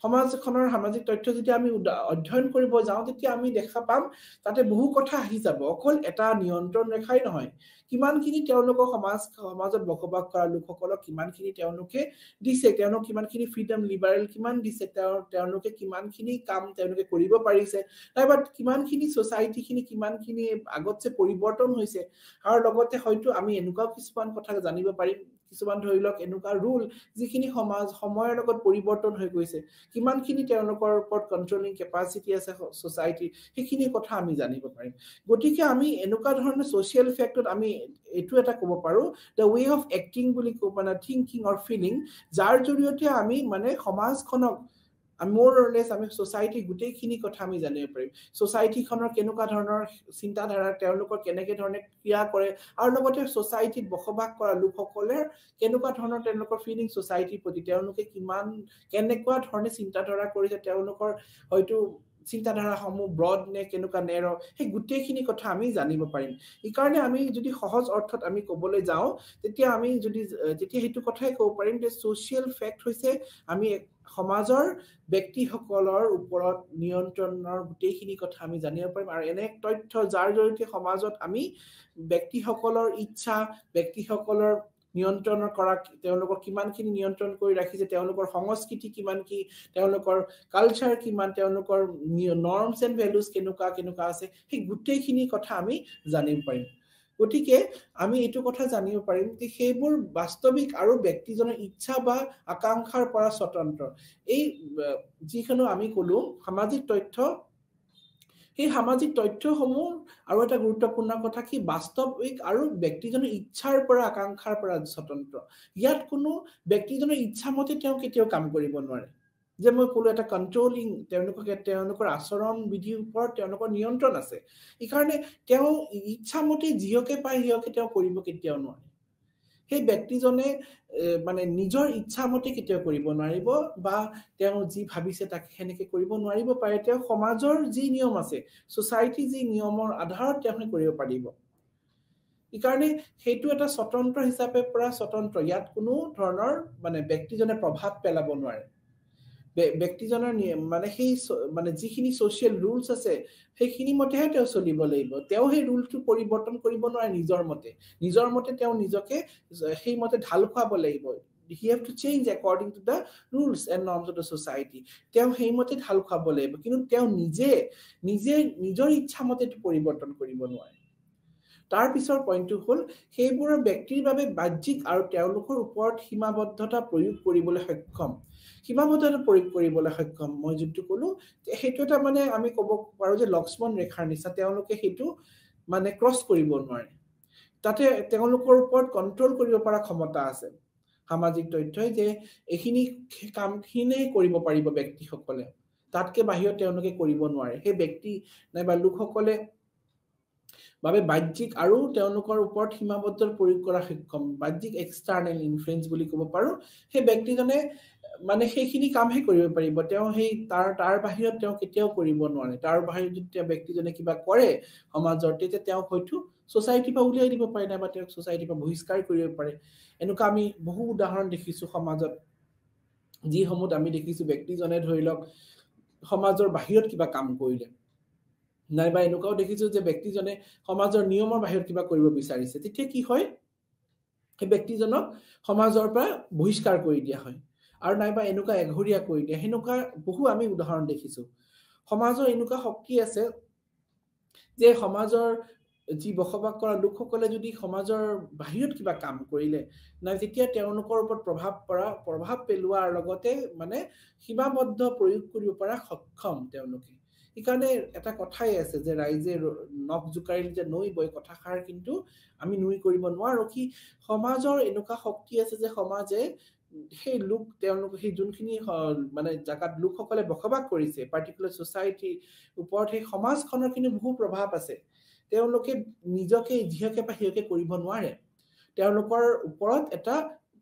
সমাজখনৰ সামাজিক তথ্য যেতিয়া আমি অধ্যয়ন কৰিব যাওঁ তেতিয়া আমি দেখা পাম তাতে বহু কথা আহি যাব অকল এটা নিয়ন্ত্ৰণ ৰেখাই নহয় কিমানখিনি তেওঁলোকৰ সমাজত বসবাস কৰা লোকসকলক কিমানখিনি তেওঁলোকে দিছে তেওঁলোক কিমানখিনি ফ্ৰীডম লিবাৰেল কিমান দিছে তেওঁলোকে কিমানখিনি কাম তেওঁলোকে কৰিব পাৰিছে নাইবা কিমানখিনি সোসাইটিখিনি কিমানখিনি আগতছে পৰিৱৰ্তন হৈছে আৰু লগতে হয়তো আমি এনেকুৱা কিছুমান কথা জানিব পাৰিম কিছুমান ধৰি লওক এনেকুৱা ৰুল যিখিনি সময়ৰ লগত পৰিৱৰ্তন হৈ গৈছে কিমানখিনি তেওঁলোকৰ ওপৰত কন্ট্ৰলিং কেপাসিটি আছে সোসাইটি সেইখিনি কথা আমি জানিব পাৰিম গতিকে আমি এনেকুৱা ধৰণৰ সোশ্যাল ফেক্টত আমি এটো এটা ক'ব পাৰো the way of acting বুলি মানে থিংকিং অৰ ফিলিং যাৰ জৰিয়তে আমি মানে সমাজখনক আমি মোৰ অৰলেছ আমি সোসাইটি গুটেইখিনি কথা আমি জানিব পাৰিম সোসাইটিখনৰ কেনেকুৱা ধৰণৰ চিন্তাধাৰা তেওঁলোকৰ কেনেকৈ ধৰণে ক্ৰিয়া কৰে আৰু লগতে সোসাইটিত বসবাস কৰা লোকসকলে কেনেকুৱা ধৰণৰ তেওঁলোকৰ ফিলিং সোসাইটিৰ প্ৰতি তেওঁলোকে কিমান কেনেকুৱা ধৰণে চিন্তাধাৰা কৰিছে তেওঁলোকৰ হয়তো চিন্তাধাৰা সমূহ ব্ৰড নে কেনেকুৱা নেৰ সেই গুটেইখিনি কথা আমি জানিব পাৰিম এই কাৰণে আমি যদি সহজ অৰ্থত আমি ক'বলৈ যাওঁ তেতিয়া আমি যদি তেতিয়া হেতু কথাই ক'ব পাৰিম যে সোশ্যাল ফ্যাক্ট হৈছে আমি সমাজৰ ব্যক্তিসকলৰ ওপৰত নিয়ন্ত্ৰণৰ গুটেইখিনি কথা আমি জানিব পাৰিম আৰু এনে তথ্য যাৰ জৰিয়তে সমাজত আমি ব্যক্তিসকলৰ ইচ্ছা ব্যক্তিসকলৰ নিয়ন্ত্ৰণ কৰা তেওঁলোকৰ কিমানখিনি নিয়ন্ত্ৰণ কৰি ৰাখিছে তেওঁলোকৰ সংস্কৃতি কিমান কি তেওঁলোকৰ কালচাৰ কিমান তেওঁলোকৰ নৰ্মছ এণ্ড ভ্যালুজ কেনেকুৱা আছে সেই গুটেইখিনি কথা আমি জানিব পাৰিম গতিকে আমি এইটো কথা জানিব পাৰিম যে সেইবোৰ বাস্তৱিক আৰু ব্যক্তিজনৰ ইচ্ছা বা আকাংক্ষাৰ পৰা স্বতন্ত্ৰ এই যিখনো আমি কলো সামাজিক তথ্য এই সামাজিক তথ্যসমূহ আৰু এটা গুৰুত্বপূৰ্ণ কথা কি বাস্তৱিক আৰু ব্যক্তিজনৰ ইচ্ছাৰ পৰা আকাংক্ষাৰ পৰা স্বতন্ত্ৰ ইয়াত কোনো ব্যক্তিজনৰ ইচ্ছা মতে তেওঁ কেতিয়াও কাম কৰিব নোৱাৰে যে মই কলো এটা কন্ট্ৰোলিং তেওঁলোকৰ আচৰণ বিধিৰ ওপৰত তেওঁলোকৰ নিয়ন্ত্ৰণ আছে এই কাৰণে তেওঁ ইচ্ছা মতে যিহকে পায় হিয়কে তেওঁ কৰিব কেতিয়াও নোৱাৰে সেই ব্যক্তিজনে মানে নিজৰ ইচ্ছা মতে কেতিয়াও কৰিব নোৱাৰিব বা তেওঁ যি ভাবিছে তাকে হেনেকে কৰিব নোৱাৰিব পাৰে তেওঁ সমাজৰ যি নিয়ম আছে সোসাইটি যি নিয়মৰ আধাৰত তেওঁ কৰিব পাৰিব এই কাৰণে হেতু এটা স্বতন্ত্ৰ হিচাপে পৰা স্বতন্ত্ৰ ইয়াত কোনো ধৰণৰ মানে ব্যক্তিজনে প্ৰভাৱ পেলাব নোৱাৰে ব্যক্তিজনৰ মানে সেই মানে যিখিনি সোশ্যাল ৰুলছ আছে সেইখিনি মতেহে তেওঁ চলিব লাগিব তেওঁ সেই ৰুলটো পৰিৱৰ্তন কৰিব নোৱাৰে নিজৰ মতে তেওঁ নিজকে সেই মতে ঢাল খুৱাব লাগিব he have to change according to the rules and norms of the society তেওঁ সেই মতে ঢাল খুৱাব লাগিব কিন্তু তেওঁ নিজে নিজৰ ইচ্ছা মতে পৰিৱৰ্তন কৰিব নোৱাৰে তাৰ পিছৰ পইণ্টটো হ'ল সেইবোৰ ব্যক্তিৰ বাবে বাহ্যিক আৰু তেওঁলোকৰ ওপৰত সীমাবদ্ধতা প্ৰয়োগ কৰিবলৈ সক্ষম সীমাবদ্ধতা প্ৰয়োগ কৰিবলৈ সক্ষম মই যোনটো কলো হেতু এটা মানে আমি ক'ব পাৰো যে লক্ষ্মণ ৰেখাৰ নিচিনা তেওঁলোকে হেতু মানে ক্ৰছ কৰিব নোৱাৰে তাতে তেওঁলোকৰ ওপৰত কন্ট্ৰোল কৰিব পৰা ক্ষমতা আছে সামাজিক তথ্যই যে এখিনি কামখিনি কৰিব পাৰিব ব্যক্তিসকলে তাতকে বাহিৰত তেওঁলোকে কৰিব নোৱাৰে সেই ব্যক্তি নাইবা লোকসকলে বাবে বাহ্যিক আৰু তেওঁলোকৰ ওপৰত সীমাবদ্ধ প্ৰয়োগ কৰা সক্ষম বাহ্যিক এক্সটাৰ্নেল ইনফ্লুয়েন্স বুলি ক'ব পাৰো সেই ব্যক্তিজনে মানে সেইখিনি কামহে কৰিব পাৰিব তেওঁ সেই তাৰ বাহিৰত তেওঁ কেতিয়াও কৰিব নোৱাৰে তাৰ বাহিৰত যদি ব্যক্তিজনে কিবা কৰে সমাজৰ তেতিয়া তেওঁ হয়তো সোসাইটিৰ পৰা উলিয়াই দিব পাৰে বা তেওঁ সোসাইটিৰ পৰা বহিষ্কাৰ কৰিব পাৰে এনেকুৱা আমি বহু উদাহৰণ দেখিছো সমাজত যিসমূহত আমি দেখিছো ব্যক্তিজনে ধৰি লওক সমাজৰ বাহিৰত কিবা কাম কৰিলে নাইবা এনেকুৱাও দেখিছো যে ব্যক্তিজনে সমাজৰ নিয়মৰ বাহিৰত কিবা কৰিব বিচাৰিছে তেতিয়া কি হয় সেই ব্যক্তিজনক সমাজৰ পৰা বহিষ্কাৰ কৰি দিয়া হয় আৰু নাইবা এনেকুৱা এঘৰীয়া কৰি দিয়া হেনেকুৱা বহু আমি উদাহৰণ দেখিছো সমাজৰ এনেকুৱা শক্তি আছে যে সমাজৰ যি বসবাস কৰা লোকসকলে যদি সমাজৰ বাহিৰত কিবা কাম কৰিলে না তেতিয়া তেওঁলোকৰ ওপৰত প্ৰভাৱ পেলোৱাৰ লগতে মানে সীমাবদ্ধ প্ৰয়োগ কৰিব পৰা সক্ষম তেওঁলোকে ইকাৰণে এটা কথাই আছে যে ৰাইজে নখ জুকাৰিল যে নৈ বৈ কথাষাৰ কিন্তু আমি নুই কৰিব নোৱাৰো কি সমাজৰ এনেকুৱা শক্তি আছে যে সমাজে সেই লোক তেওঁলোক সেই যোনখিনি মানে জাগাত লোকসকলে বসবাস কৰিছে পাৰ্টিকুলাৰ সোসাইটি ওপৰত সেই সমাজখনৰ কিন্তু বহু প্ৰভাৱ আছে তেওঁলোকে নিজকে যিহকে পাহিয়কে কৰিব নোৱাৰে তেওঁলোকৰ ওপৰত এটা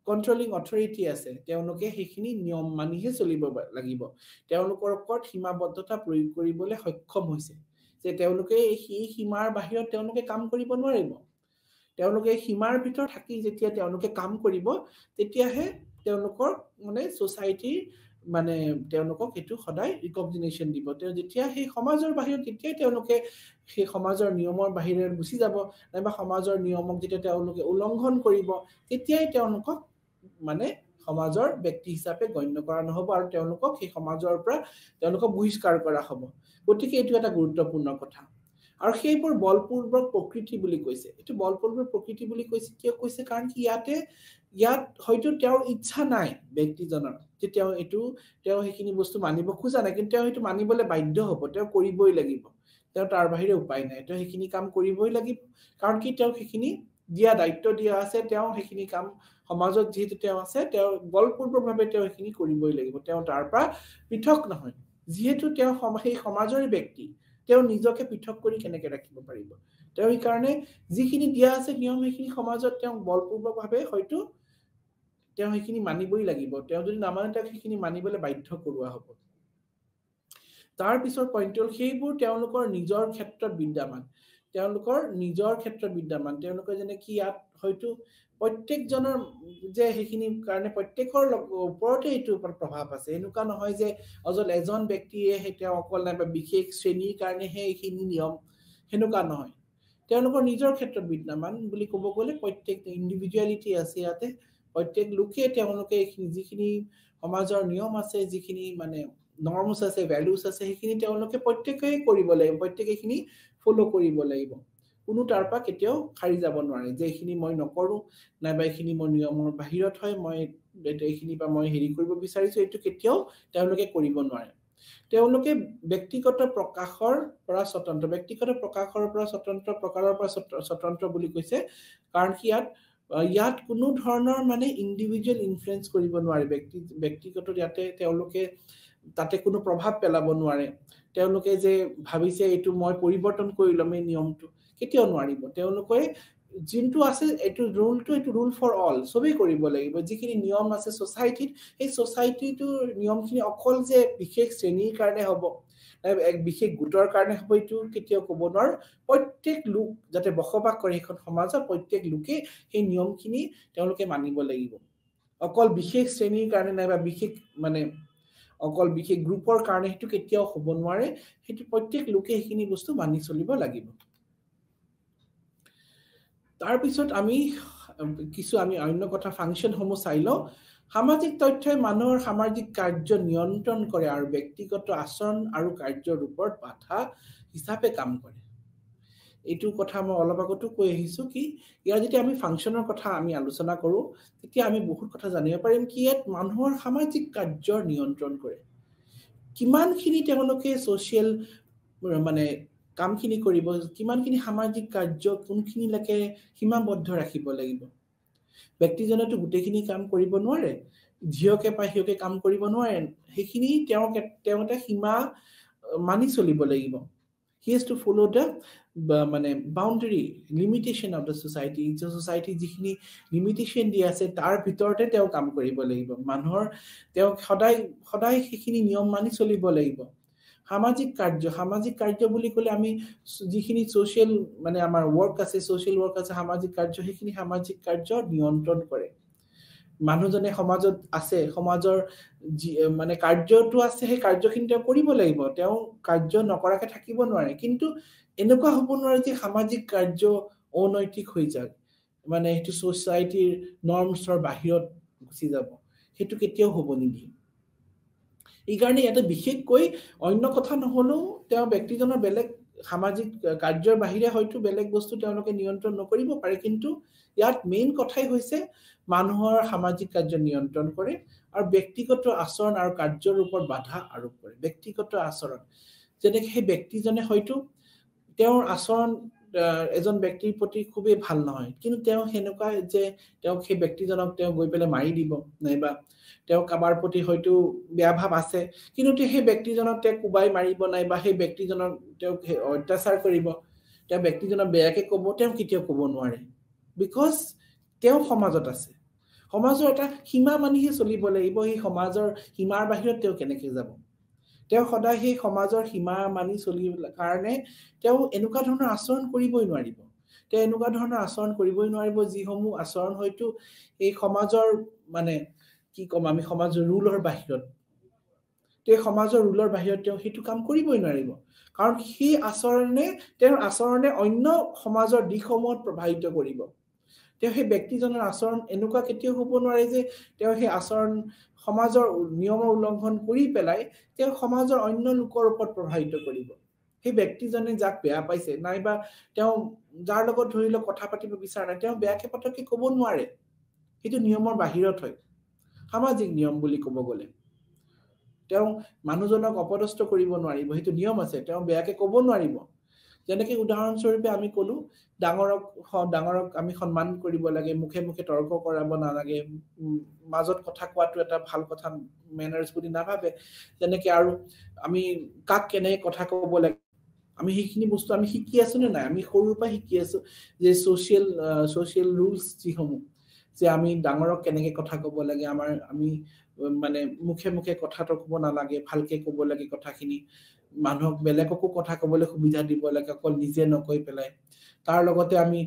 কন্ট্ৰোলিং অথৰিটি আছে তেওঁলোকে সেইখিনি নিয়ম মানিহে চলিব লাগিব তেওঁলোকৰ ওপৰত সীমাবদ্ধতা প্ৰয়োগ কৰিবলৈ সক্ষম হৈছে যে তেওঁলোকে এই সীমাৰ বাহিৰত তেওঁলোকে কাম কৰিব নোৱাৰিব তেওঁলোকে সীমাৰ ভিতৰত থাকি যেতিয়া তেওঁলোকে কাম কৰিব তেতিয়াহে তেওঁলোকৰ মানে সোসাইটিৰ মানে তেওঁলোকক এটো সদায় ৰিকগনিশ্যন দিব তেওঁ যেতিয়া সেই সমাজৰ বাহিৰত তেতিয়া তেওঁলোকে সেই সমাজৰ নিয়মৰ বাহিৰে গুছি যাব নাইবা সমাজৰ নিয়মক যেতিয়া তেওঁলোকে উলংঘন কৰিব তেতিয়াই তেওঁলোকক মানে সমাজৰ ব্যক্তি হিচাপে গণ্য কৰা নহব আৰু তেওঁলোকক সেই সমাজৰ পৰা তেওঁলোকক বহিষ্কাৰ কৰা হ'ব গতিকে এটো এটা গুৰুত্বপূৰ্ণ কথা আৰু সেইবোৰ বলপূৰ্বক প্ৰকৃতি বুলি কৈছে এটো বলপূৰ্বক প্ৰকৃতি বুলি কৈছে কিয় কৈছে কাৰণ কি ইয়াত হয়তো তেওঁৰ ইচ্ছা নাই ব্যক্তিজনৰ যে তেওঁ হেখিনি বস্তু মানিব খোজা নাই কিন্তু তেওঁ হেতু মানিবলৈ বাধ্য হ'ব তেওঁ কৰিবই লাগিব তেওঁ তাৰ বাহিৰে উপায় নাই তেওঁ হেখিনি কাম কৰিবই লাগিব কাৰণ কি তেওঁ হেখিনি দিয়া দায়িত্ব দিয়া আছে তেওঁ সেইখিনি কাম সমাজত যেহেতু তেওঁ আছে তেওঁ বলপূৰ্বকভাৱে তেওঁ সেইখিনি কৰিবই লাগিব তেওঁ তাৰ পৰা পৃথক নহয় যেহেতু তেওঁ সেই সমাজৰ ব্যক্তি তেওঁ নিজকে পৃথক কৰি কেনেকৈ ৰাখিব পাৰিব তেওঁ এই কাৰণে যিখিনি দিয়া আছে নিয়ম সেইখিনি সমাজত তেওঁ বলপূৰ্বকভাৱে হয়তো তেওঁ সেইখিনি মানিবই লাগিব তেওঁ যদি নামানে তাক সেইখিনি মানিবলৈ বাধ্য কৰোৱা হ'ব তাৰ পিছৰ পইণ্ট হ'ল সেইবোৰ তেওঁলোকৰ নিজৰ ক্ষেত্ৰত বিদ্যমান তেওঁলোকৰ নিজৰ ক্ষেত্ৰত বিদ্যমান তেওঁলোকে যেনে কি ইয়াত হয়তো প্ৰত্যেকজনৰ যে সেইখিনি কাৰণে প্ৰত্যেকৰ ওপৰতে এইটো প্ৰভাৱ আছে এনেকুৱা নহয় যে অজল এজন ব্যক্তিয়ে তেওঁ অকল নাই বা বিশেষ শ্ৰেণীৰ কাৰণেহে এইখিনি নিয়ম সেনেকুৱা নহয় তেওঁলোকৰ নিজৰ ক্ষেত্ৰত বিদ্যমান বুলি ক'ব গ'লে প্ৰত্যেক ইণ্ডিভিজুৱেলিটি আছে ইয়াতে প্ৰত্যেক লোকে তেওঁলোকে যিখিনি সমাজৰ নিয়ম আছে যিখিনি মানে নৰ্মছ আছে ভ্যালুজ আছে সেইখিনি তেওঁলোকে প্ৰত্যেকেই কৰিব লাগিব প্ৰত্যেকে এইখিনি ফলো কৰিব লাগিব কোনো তাৰ পৰা কেতিয়াও খাৰি যাব নোৱাৰে যে এইখিনি মই নকৰো নাইবা এইখিনি মই নিয়মৰ বাহিৰত হয় মই এইখিনি বা মই হেৰি কৰিব বিচাৰিছো এইটো কেতিয়াও তেওঁলোকে কৰিব নোৱাৰে তেওঁলোকে ব্যক্তিগত প্ৰকাশৰ পৰা স্বতন্ত্ৰ ব্যক্তিগত প্ৰকাশৰ পৰা স্বতন্ত্ৰ প্ৰকাৰৰ পৰা স্বতন্ত্ৰ বুলি কৈছে কাৰণ কি ইয়াত কোনো ধৰণৰ মানে ইণ্ডিভিজুৱেল ইনফ্লুৱেঞ্চ কৰিব নোৱাৰে ব্যক্তিগত ইয়াতে তেওঁলোকে তাতে কোনো প্ৰভাৱ পেলাব নোৱাৰে তেওঁলোকে যে ভাবিছে এইটো মই পৰিৱৰ্তন কৰি ল'ম এই নিয়মটো কেতিয়াও নোৱাৰিব তেওঁলোকে যোনটো আছে এইটো ৰুল ফৰ অল সবেই কৰিব লাগিব যিখিনি নিয়ম আছে সোসাইটিত এই সোসাইটিটোৰ নিয়মখিনি অকল যে বিশেষ শ্ৰেণীৰ কাৰণে হ'ব এক বিশেষ গোটৰ কাৰণে হ'ব এইটো কেতিয়াও ক'ব নোৱাৰো প্ৰত্যেক লোক যাতে বসবাস কৰে এখন সমাজত প্ৰত্যেক লোকে সেই নিয়মখিনি তেওঁলোকে মানিব লাগিব অকল বিশেষ শ্ৰেণীৰ কাৰণে নাইবা বিশেষ মানে অকল বিশেষ গ্ৰুপৰ কাৰণে সেইটো কেতিয়াও হ'ব নোৱাৰে সেইটো প্ৰত্যেক লোকে সেইখিনি বস্তু মানি চলিব লাগিব তাৰ পিছত আমি অন্য কথা ফাংচন সমূহ চাই লওঁ সামাজিক তথ্যই মানুহৰ সামাজিক কাৰ্য নিয়ন্ত্ৰণ কৰে আৰু ব্যক্তিগত আচৰণ আৰু কাৰ্যৰ ওপৰত বাধা হিচাপে কাম কৰে এইটো কথা মই অলপ আগতো কৈ আহিছো কি ইয়াৰ যেতিয়া আমি ফাংচনৰ কথা আমি আলোচনা কৰো তেতিয়া আমি বহুত কথা জানিব পাৰিম কি ইয়াত মানুহৰ সামাজিক কাৰ্যৰ নিয়ন্ত্ৰণ কৰে কিমানখিনি তেওঁলোকে সোশ্যাল মানে কামখিনি কৰিব কিমানখিনি সামাজিক কাৰ্য কোনখিনিলৈকে সীমাবদ্ধ ৰাখিব লাগিব ব্যক্তিজনেতো গোটেইখিনি কাম কৰিব নোৱাৰে ঝিয়কে পাই হিয়কে কাম কৰিব নোৱাৰে সেইখিনি তেওঁ এটা সীমা মানি চলিব লাগিব he has to follow the মানে boundary limitation of the society যিখিনি limitation দি আছে তাৰ ভিতৰতে তেওঁ কাম কৰিব লাগিব মানুহৰ তেওঁ সদায় সেইখিনি নিয়ম মানি চলিব লাগিব সামাজিক কাৰ্য বুলি ক'লে আমি যিখিনি সোশ্যাল মানে আমাৰ ওয়াৰ্ক আছে সোশ্যাল ওয়াৰ্ক আছে সামাজিক কাৰ্য সেইখিনি সামাজিক কাৰ্য নিয়ন্ত্ৰণ কৰে মানুহজনে সমাজত আছে সমাজৰ মানে কাৰ্যটো আছে সেই কাৰ্যখিনি তেওঁ কৰিব লাগিব তেওঁ কাৰ্য নকৰাকে থাকিব নোৱাৰে কিন্তু এনেকুৱা হ'ব নোৱাৰে যে সামাজিক কাৰ্য অনৈতিক হৈ যায় মানে সেইটো সোসাইটিৰ নৰ্মছৰ বাহিৰত গুচি যাব সেইটো কেতিয়াও হ'ব নিদিয়ে এই কাৰণে ইয়াতে বিশেষকৈ অন্য কথা নহলেও তেওঁ ব্যক্তিজনৰ বেলেগ সামাজিক কাৰ্যৰ বাহিৰে হয়তো বেলেগ বস্তু তেওঁলোকে নিয়ন্ত্ৰণ নকৰিব পাৰে কিন্তু ইয়াত মেইন কথাই হৈছে মানুহৰ সামাজিক কাৰ্য নিয়ন্ত্ৰণ কৰে আৰু ব্যক্তিগত আচৰণ আৰু কাৰ্যৰ ওপৰত বাধা আৰোপ কৰে ব্যক্তিগত আচৰণ যেনে সেই ব্যক্তিজনে হয়তো তেওঁৰ আচৰণ এজন ব্যক্তিৰ প্ৰতি খুবেই ভাল নহয় কিন্তু তেওঁ হেনেকুৱা যে তেওঁ সেই ব্যক্তিজনক তেওঁ গৈ পেলে মাৰি দিব নাইবা তেওঁ কাবাৰ প্ৰতি হয়তো বেয়া ভাৱ আছে কিন্তু সেই ব্যক্তিজনক তেওঁ কুবাই মাৰিব নাইবা সেই ব্যক্তিজনক তেওঁ অত্যাচাৰ কৰিব তেওঁ ব্যক্তিজনক বেয়াকে ক'ব তেওঁ কেতিয়াও ক'ব নোৱাৰে বিকজ তেওঁ সমাজত আছে সমাজৰ এটা সীমা মানিহে চলিব লাগিব এই সমাজৰ সীমাৰ বাহিৰত তেওঁ কেনেকৈ যাব তেওঁ সদায় সেই সমাজৰ সীমা মানি চলিবলৈ কাৰণে তেওঁ এনেকুৱা ধৰণৰ আচৰণ কৰিবই নোৱাৰিব তেওঁ এনেকুৱা ধৰণৰ আচৰণ কৰিবই নোৱাৰিব যিসমূহ আচৰণ হয়তো এই সমাজৰ মানে কি কম আমি সমাজৰ ৰুলৰ বাহিৰত তে সমাজৰ ৰুলৰ বাহিৰত তেওঁ সেইটো কাম কৰিবই নোৱাৰিব কাৰণ সেই আচৰণে অন্য সমাজৰ দিশসমূহত প্ৰভাৱিত কৰিব তেওঁ সেই ব্যক্তিজনৰ আচৰণ এনেকুৱা কেতিয়াও হ'ব নোৱাৰে যে তেওঁ সেই আচৰণ সমাজৰ নিয়মৰ উলংঘন কৰি পেলাই তেওঁ সমাজৰ অন্য লোকৰ ওপৰত প্ৰভাৱিত কৰিব সেই ব্যক্তিজনে যাক বেয়া পাইছে নাইবা তেওঁ যাৰ লগত ধৰিলে কথা পাতিব বিচাৰা নাই তেওঁ বেয়াকে পটকে ক'ব নোৱাৰে সেইটো নিয়মৰ বাহিৰত হয় সামাজিক নিয়ম বুলি ক'ব গ'লে তেওঁ মানুহজনক অপদস্থ কৰিব নোৱাৰিব সেইটো নিয়ম আছে তেওঁ বেয়াকে ক'ব নোৱাৰিব যেনেকৈ উদাহৰণস্বৰূপে আমি ক'লো ডাঙৰক আমি সন্মান কৰিব লাগে, মুখে মুখে তৰ্ক কৰাব নালাগে, মাজত কথা কোৱাটো এটা ভাল কথা মেনাৰ্স বুলি নাভাবে। যেনেকৈ আৰু আমি কাক কেনে কথা ক'ব লাগে, আমি সেইখিনি বস্তু আমি শিকি আছো নে নাই? আমি সৰুৰ পৰা শিকি আছো যে সোশ্যাল ৰুলছ যিসমূহ, যে আমি ডাঙৰক কেনেকৈ কথা ক'ব লাগে, আমি মানে মুখে মুখে কথাটো ক'ব নালাগে, ভালকে ক'ব লাগে কথাখিনি, মানুহক বেলেগকো কথা ক'বলৈ সুবিধা দিব লাগে, অকল নিজে নকৈ পেলাই। তাৰ লগতে আমি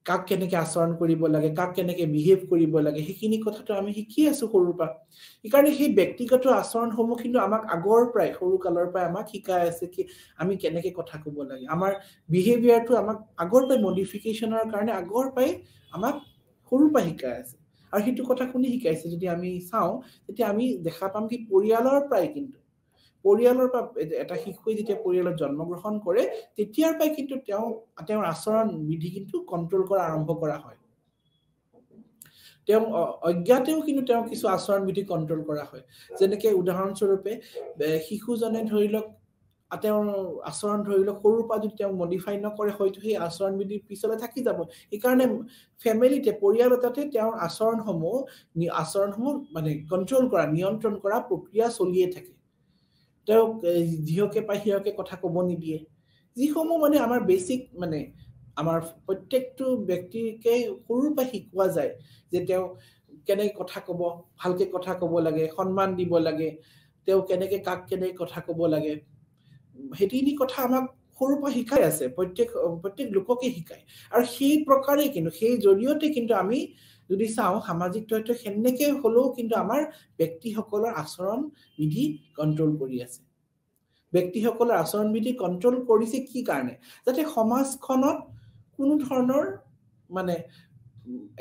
কাক কেনেকৈ আচৰণ কৰিব লাগে, কাক কেনেকৈ বিহেভ কৰিব লাগে, সেইখিনি কথাটো আমি শিকি আছো সৰুৰ পৰা। সেইকাৰণে সেই ব্যক্তিগত আচৰণসমূহ কিন্তু আমাক আগৰ পৰাই, সৰু কালৰ পৰাই আমাক শিকাই আছে কি আমি কেনেকৈ কথা ক'ব লাগে। আমাৰ বিহেভিয়াৰটো আমাক আগৰ পৰাই মডিফিকেশ্যনৰ কাৰণে আগৰ পৰাই আমাক সৰুৰ পৰা শিকাই আছে। আৰু সেইটো কথা কোনে শিকাইছে যদি আমি চাওঁ, তেতিয়া আমি দেখা পাম কি পৰিয়ালৰ পৰাই, কিন্তু পৰিয়ালৰ পৰা এটা শিশুৱে যেতিয়া পৰিয়ালত জন্মগ্ৰহণ কৰে তেতিয়াৰ পৰাই কিন্তু তেওঁৰ আচৰণ বিধি কিন্তু কন্ট্ৰোল কৰা আৰম্ভ কৰা হয়। তেওঁ অজ্ঞাতেও কিন্তু তেওঁ কিছু আচৰণ বিধি কন্ট্ৰোল কৰা হয়। যেনেকৈ উদাহৰণস্বৰূপে শিশুজনে ধৰি লওক তেওঁৰ আচৰণ ধৰি লওক সৰুৰ পৰা যদি তেওঁ মডিফাই নকৰে, হয়তো সেই আচৰণ বিধি পিছলৈ থাকি যাব। সেইকাৰণে ফেমিলিতে, পৰিয়ালতে তেওঁৰ আচৰণসমূহ মানে কন্ট্ৰোল কৰা, নিয়ন্ত্ৰণ কৰা প্ৰক্ৰিয়া চলিয়ে থাকে। তেওঁক যিহকে পায় সিহকে কথা ক'ব নিদিয়ে, যিসমূহ মানে আমাৰ বেচিক, মানে আমাৰ প্ৰত্যেকটো ব্যক্তিকে সৰুৰ পৰা শিকোৱা যায় যে তেওঁ কেনেকৈ কথা ক'ব, ভালকে কথা ক'ব লাগে, সন্মান দিব লাগে, তেওঁ কেনেকৈ কাক কেনেকৈ কথা ক'ব লাগে, সেইখিনি কথা আমাক সৰুৰ পৰা শিকাই আছে, প্ৰত্যেক লোককে শিকায়। আৰু সেই প্ৰকাৰে কিন্তু সেই জৰিয়তে কিন্তু আমি যদি চাওঁ সামাজিক তথ্য সেনেকে হলেও কিন্তু আমাৰ ব্যক্তিসকলৰ আচৰণ বিধি কন্ট্ৰোল কৰি আছে। ব্যক্তিসকলৰ আচৰণ বিধি কন্ট্ৰোল কৰিছে কি কাৰণে? যাতে সমাজখনত কোনো ধৰণৰ মানে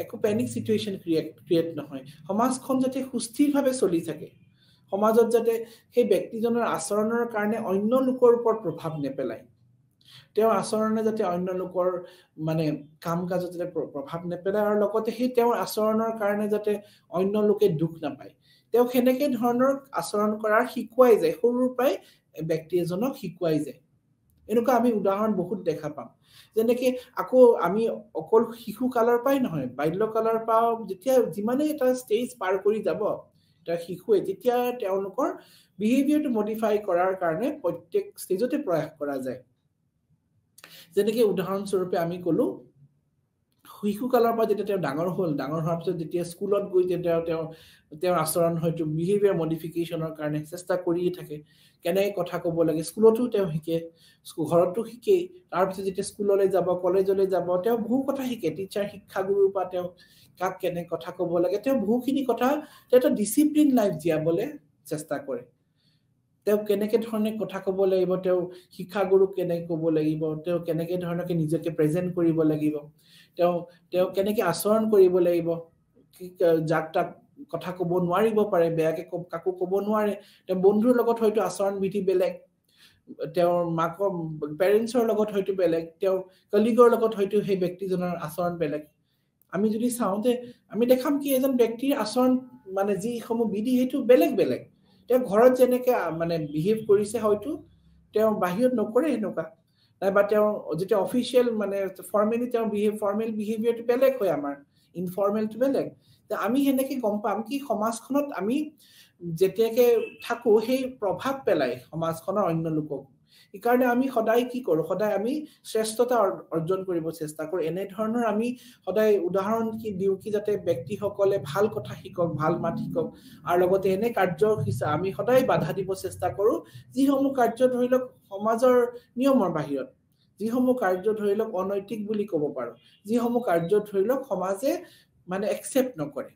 একো পেনিক সিচুৱেশ্যন ক্ৰিয়েট নহয়, সমাজখন যাতে সুস্থিৰভাৱে চলি থাকে, সমাজত যাতে সেই ব্যক্তিজনৰ আচৰণৰ কাৰণে অন্য লোকৰ ওপৰত প্ৰভাৱ নেপেলায়, তেওঁৰ আচৰণে যাতে অন্য লোকৰ মানে কাম কাজত যাতে প্ৰভাৱ নেপেলায়, আৰু লগতে সেই তেওঁৰ আচৰণৰ কাৰণে যাতে অন্য লোকে দুখ নাপায়, তেওঁ সেনেকে ধৰণৰ আচৰণ কৰাৰ শিকোৱাই যায়, সৰুৰ পৰাই ব্যক্তি এজনক শিকোৱাই যায়। এনেকুৱা আমি উদাহৰণ বহুত দেখা পাম। যেনেকে আকৌ আমি অকল শিশু কালৰ পৰাই নহয়, বাল্যকালৰ পৰাও যেতিয়া যিমানেই এটা ষ্টেজ পাৰ কৰি যাব এটা শিশুৱে, তেতিয়া তেওঁলোকৰ বিহেভিয়াৰটো মডিফাই কৰাৰ কাৰণে প্ৰত্যেক ষ্টেজতে প্ৰয়াস কৰা যায়। যেনেকে উদাহৰণস্বৰূপে আমি ক'লো, শিশু কালৰ পৰা যেতিয়া তেওঁ ডাঙৰ হোৱাৰ পিছত যেতিয়া স্কুলত গৈ তেতিয়া তেওঁৰ আচৰণ হয়তো বিহেভিয়াৰ মডিফিকেশ্যনৰ কাৰণে চেষ্টা কৰিয়ে থাকে, কেনেকৈ কথা ক'ব লাগে, স্কুলতো তেওঁ শিকে, ঘৰতো শিকেই, তাৰপিছত যেতিয়া স্কুললৈ যাব, কলেজলৈ যাব, তেওঁ বহু কথা শিকে, টিচাৰ শিক্ষাগুৰুৰ পৰা তেওঁ কাক কেনে কথা ক'ব লাগে, তেওঁ বহুখিনি কথা এটা ডিচিপ্লিন লাইফ জীয়াবলৈ চেষ্টা কৰে। তেওঁ কেনেকে ধৰণে কথা ক'ব লাগিব, তেওঁ শিক্ষাগুৰুক কেনেকে ক'ব লাগিব, তেওঁ কেনেকে ধৰণে নিজকে প্ৰেজেন্ট কৰিব লাগিব, তেওঁ কেনেকে আচৰণ কৰিব লাগিব, যাক তাক কথা ক'ব নোৱাৰিব পাৰে, বেয়াকে কাকো ক'ব নোৱাৰে, তেওঁ বন্ধুৰ লগত হয়তো আচৰণ বিধি বেলেগ, তেওঁৰ মাকৰ পেৰেণ্টছৰ লগত হয়তো বেলেগ, তেওঁৰ কলিগৰ লগত হয়তো সেই ব্যক্তিজনৰ আচৰণ বেলেগ। আমি যদি চাওঁতে আমি দেখাম কি এজন ব্যক্তিৰ আচৰণ মানে যিসমূহ বিধি সেইটো বেলেগ বেলেগ, তেওঁ ঘৰত যেনেকে মানে বিহেভ কৰিছে হয়তো তেওঁ বাহিৰত নকৰে সেনেকুৱা, নাইবা তেওঁ যেতিয়া অফিচিয়েল মানে ফৰ্মেলি তেওঁ ফৰ্মেল বিহেভিয়াৰটো বেলেগ হয়, আমাৰ ইনফৰ্মেলটো বেলেগ। আমি সেনেকে গম পাম কি সমাজখনত আমি যেতিয়াকে থাকো সেই প্ৰভাৱ পেলাই সমাজখনৰ অন্য লোকক। সেইকাৰণে আমি সদায় কি কৰো, সদায় আমি শ্ৰেষ্ঠতা অৰ্জন কৰিব চেষ্টা কৰো। এনেধৰণৰ আমি সদায় উদাহৰণ কি দিওঁ কি যাতে ব্যক্তিসকলে ভাল কথা শিকক, ভাল মাত শিকক, আৰু লগতে এনে কাৰ্য আমি সদায় বাধা দিব চেষ্টা কৰো যিসমূহ কাৰ্য ধৰি লওক সমাজৰ নিয়মৰ বাহিৰত, যিসমূহ কাৰ্য ধৰি লওক অনৈতিক বুলি ক'ব পাৰো, যিসমূহ কাৰ্য ধৰি লওক সমাজে মানে একচেপ্ট নকৰে,